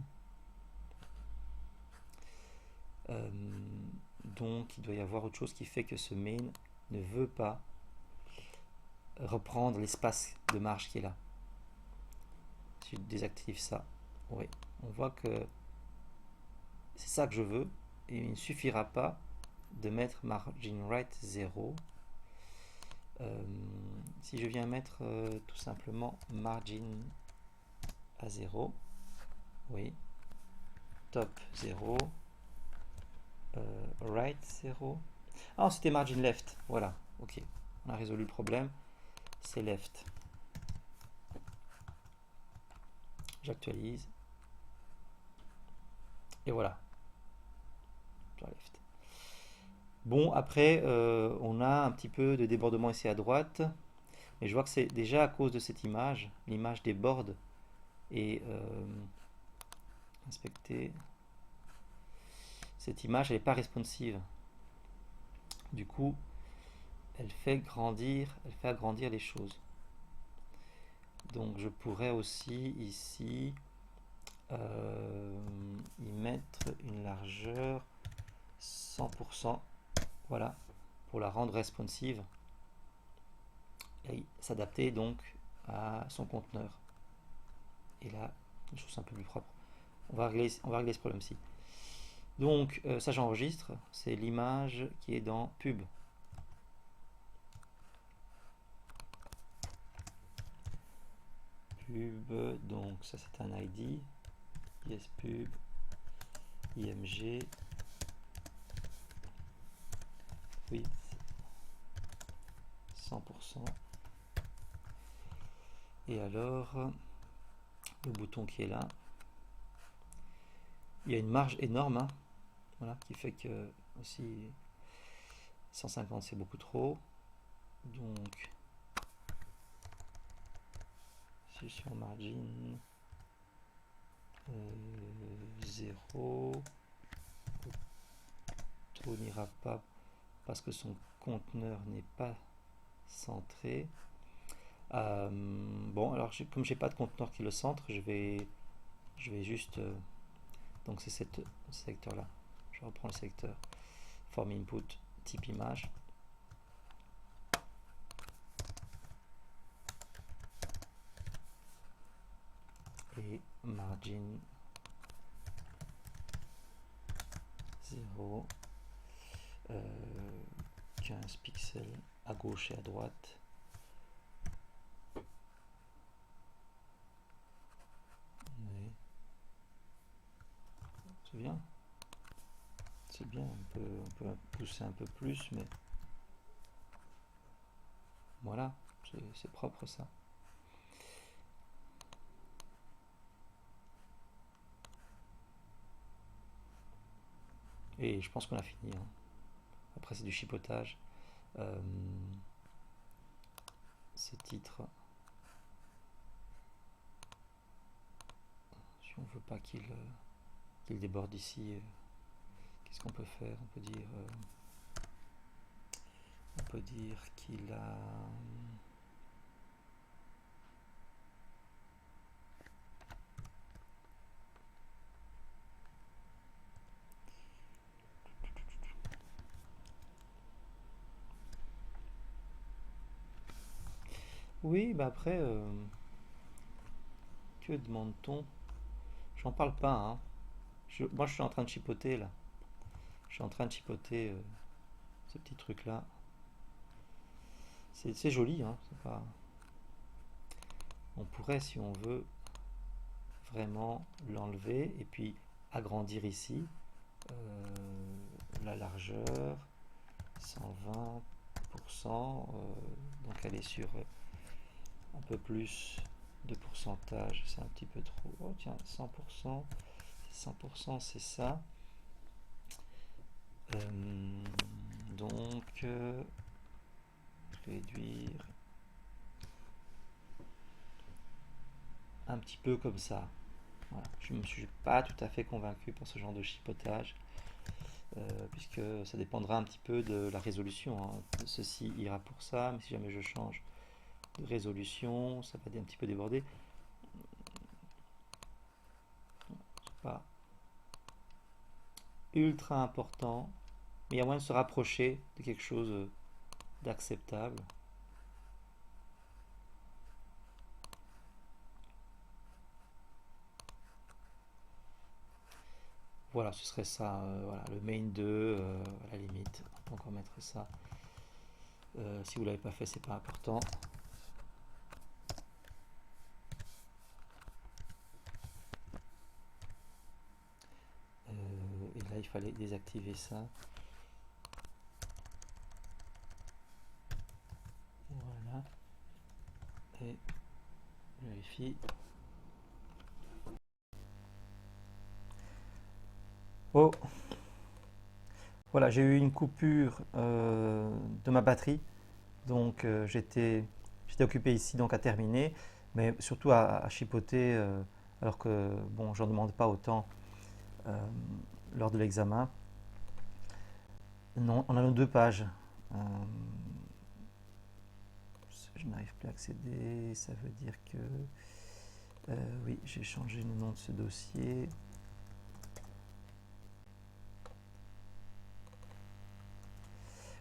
Donc il doit y avoir autre chose qui fait que ce main ne veut pas reprendre l'espace de marge qui est là. Si je désactive ça, oui, on voit que c'est ça que je veux, et il ne suffira pas de mettre margin right 0. Si je viens mettre tout simplement margin à 0, oui, top 0, right 0, ah c'était margin left, voilà, ok, on a résolu le problème, c'est left. J'actualise, et voilà, left. Bon, après, on a un petit peu de débordement ici à droite, mais je vois que c'est déjà à cause de cette image, l'image déborde, et inspecter, cette image elle n'est pas responsive, du coup elle fait agrandir les choses. Donc je pourrais aussi ici y mettre une largeur 100%, voilà, pour la rendre responsive et s'adapter donc à son conteneur. Et là, une chose un peu plus propre. On va régler ce problème-ci. Donc ça j'enregistre, c'est l'image qui est dans pub. Pub, donc ça c'est un ID, ispub, img, width 100%. Et alors, le bouton qui est là, il y a une marge énorme, hein, voilà, qui fait que aussi 150 c'est beaucoup trop. Donc, si je suis en margin 0, tout n'ira pas parce que son conteneur n'est pas centré. Bon, alors comme j'ai pas de conteneur qui le centre, je vais juste donc c'est ce secteur là, je reprends le secteur form input type image, et margin 0, 15 pixels à gauche et à droite. C'est bien, on peut pousser un peu plus, mais voilà, c'est propre ça. Et je pense qu'on a fini, hein. Après c'est du chipotage. Ce titre, si on veut pas qu'il déborde ici, qu'est-ce qu'on peut faire? On peut dire qu'il a oui, bah après que demande-t-on? J'en parle pas, hein. Moi je suis en train de chipoter là. Je suis en train de chipoter ce petit truc là. C'est joli, hein. Pas... On pourrait, si on veut, vraiment l'enlever et puis agrandir ici la largeur 120%, donc elle est sur un peu plus de pourcentage, c'est un petit peu trop. Oh tiens, 100%, 100% c'est ça. Donc réduire un petit peu comme ça. Voilà. Je ne me suis pas tout à fait convaincu par ce genre de chipotage. puisque ça dépendra un petit peu de la résolution, hein. Ceci ira pour ça, mais si jamais je change de résolution, ça va un petit peu déborder. C'est pas ultra important, mais il y a moyen de se rapprocher de quelque chose d'acceptable. Voilà, ce serait ça, voilà, le main 2, à la limite. On peut encore mettre ça. Si vous ne l'avez pas fait, c'est pas important. Et là, il fallait désactiver ça. Voilà. Et je vérifie. Oh, voilà, j'ai eu une coupure de ma batterie, donc j'étais occupé ici donc à terminer, mais surtout à chipoter, alors que bon, j'en demande pas autant lors de l'examen. Non, on a nos 2 pages. Je n'arrive plus à accéder, ça veut dire que oui, j'ai changé le nom de ce dossier.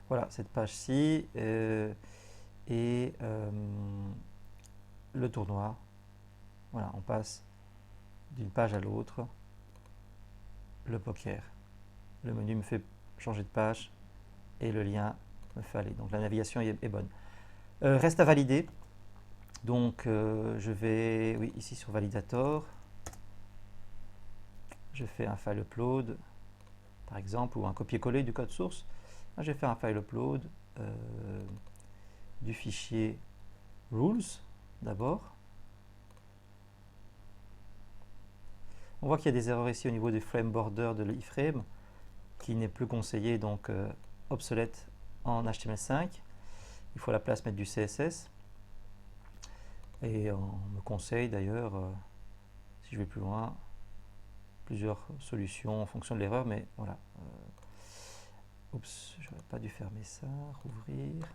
Voilà, cette page-ci et le tournoi. Voilà, on passe d'une page à l'autre. Le poker. Le menu me fait changer de page et le lien me fait aller. Donc la navigation est bonne. Reste à valider. Donc je vais, oui, ici sur Validator, je fais un file upload, par exemple, ou un copier-coller du code source. Là, je vais faire un file upload du fichier rules d'abord. On voit qu'il y a des erreurs ici au niveau des frame border de l'iframe, qui n'est plus conseillé, donc obsolète en HTML5. Il faut à la place mettre du CSS. Et on me conseille d'ailleurs, si je vais plus loin, plusieurs solutions en fonction de l'erreur, mais voilà. Oups, j'aurais pas dû fermer ça, rouvrir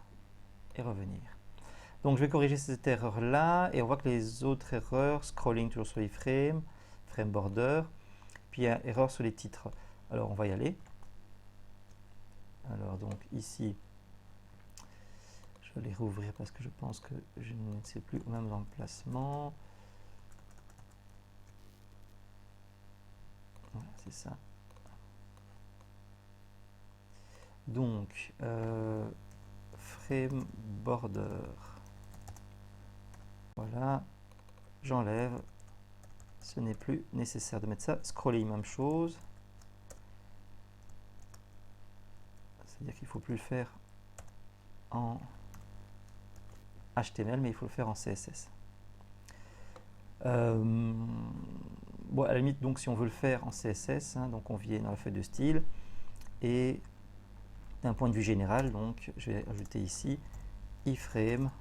et revenir. Donc je vais corriger cette erreur-là, et on voit que les autres erreurs, scrolling toujours sur les frames, frame border, puis il y a erreur sur les titres. Alors on va y aller. Alors donc ici, je vais les rouvrir parce que je pense que je ne sais plus au même emplacement. Voilà, c'est ça. Donc, frame border. Voilà, j'enlève. Ce n'est plus nécessaire de mettre ça. Scrolling, même chose. C'est-à-dire qu'il ne faut plus le faire en HTML, mais il faut le faire en CSS. Bon, à la limite, donc, si on veut le faire en CSS, hein, donc on vient dans la feuille de style, et d'un point de vue général, donc, je vais ajouter ici iframe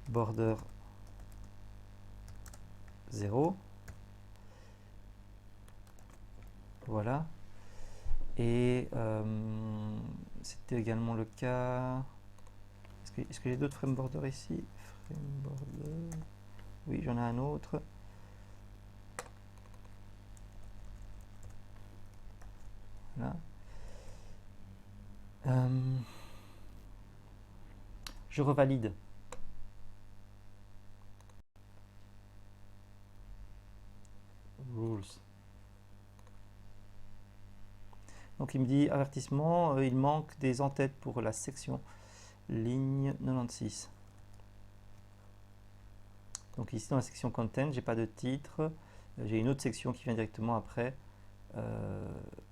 border 0. Voilà. Et c'était également le cas. Est-ce que j'ai d'autres frame border ici? Frame border. Oui, j'en ai un autre. Voilà. Je revalide. Rules. Donc il me dit avertissement, il manque des en-têtes pour la section ligne 96. Donc ici dans la section content, j'ai pas de titre, j'ai une autre section qui vient directement après.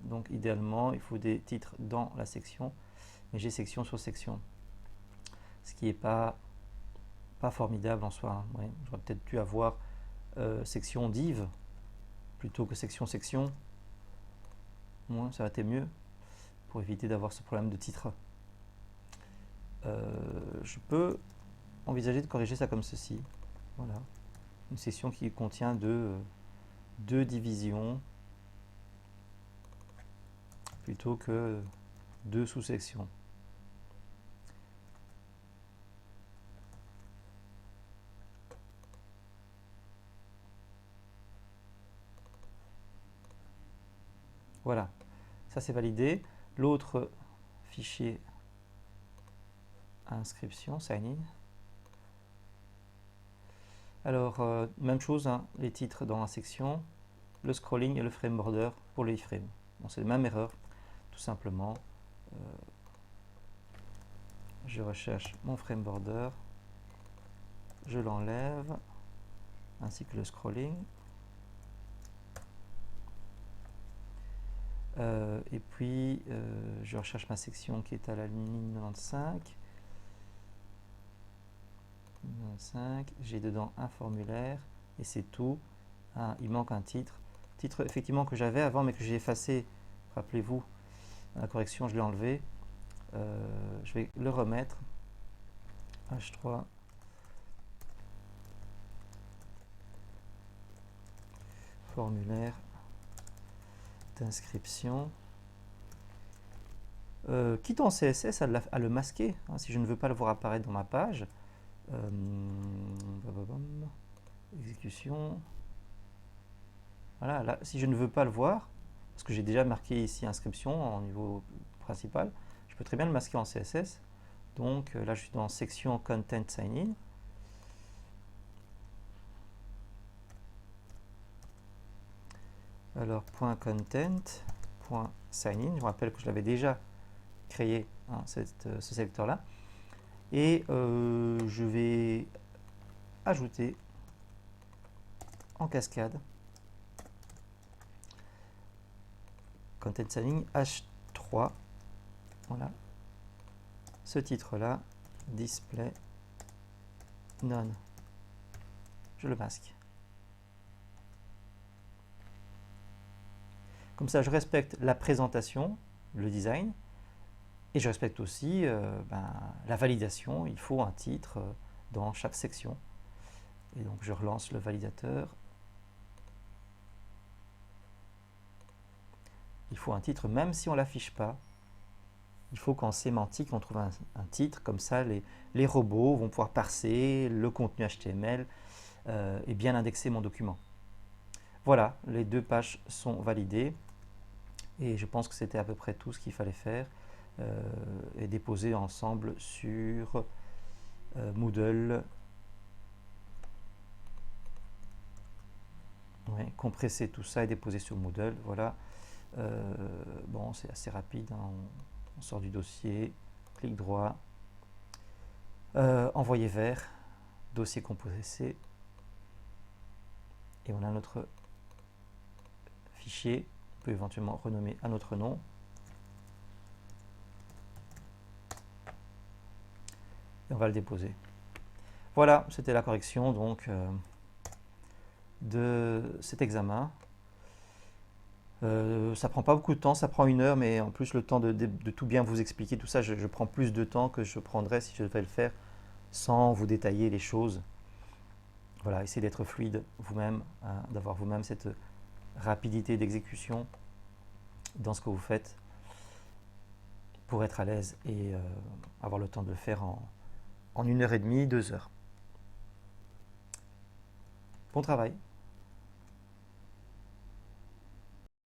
Donc idéalement, il faut des titres dans la section, mais j'ai section sur section, ce qui n'est pas formidable en soi, hein. Ouais, j'aurais peut-être dû avoir section div plutôt que section. Ouais, ça aurait été mieux pour éviter d'avoir ce problème de titre. Je peux envisager de corriger ça comme ceci. Voilà, une section qui contient deux 2 divisions plutôt que 2 sous-sections. Voilà, ça c'est validé. L'autre fichier inscription, sign in. Alors, même chose, hein, les titres dans la section, le scrolling et le frame border pour le iframe. Bon, c'est la même erreur, tout simplement. Je recherche mon frame border, je l'enlève, ainsi que le scrolling. Et puis, je recherche ma section qui est à la ligne 95. J'ai dedans un formulaire et c'est tout. Ah, il manque un titre. Titre effectivement que j'avais avant mais que j'ai effacé. Rappelez-vous, la correction, je l'ai enlevé. Je vais le remettre. H3. Formulaire d'inscription. Quitte en CSS à le masquer, hein, si je ne veux pas le voir apparaître dans ma page. Exécution. Voilà, là, si je ne veux pas le voir, parce que j'ai déjà marqué ici inscription au niveau principal, je peux très bien le masquer en CSS. Donc là, je suis dans section Content Sign In. Alors, .content, .sign in, je vous rappelle que je l'avais déjà créé, hein, ce sélecteur-là. Et je vais ajouter en cascade Content Sign In H3. Voilà. Ce titre-là, display none. Je le masque. Comme ça, je respecte la présentation, le design, et je respecte aussi la validation. Il faut un titre dans chaque section. Et donc, je relance le validateur. Il faut un titre, même si on ne l'affiche pas. Il faut qu'en sémantique, on trouve un titre. Comme ça, les robots vont pouvoir parser le contenu HTML et bien indexer mon document. Voilà, les 2 pages sont validées. Et je pense que c'était à peu près tout ce qu'il fallait faire et déposer ensemble sur Moodle. Ouais, compresser tout ça et déposer sur Moodle. Voilà. Bon, c'est assez rapide. Hein. On sort du dossier, clic droit, envoyer vers, dossier compressé. Et on a notre fichier. On peut éventuellement renommer à notre nom. Et on va le déposer. Voilà, c'était la correction donc de cet examen. Ça prend pas beaucoup de temps, ça prend 1 heure, mais en plus le temps de tout bien vous expliquer, tout ça, je prends plus de temps que je prendrais si je devais le faire sans vous détailler les choses. Voilà, essayez d'être fluide vous-même, hein, d'avoir vous-même cette rapidité d'exécution dans ce que vous faites pour être à l'aise et avoir le temps de le faire en 1 heure et demie, 2 heures. Bon travail!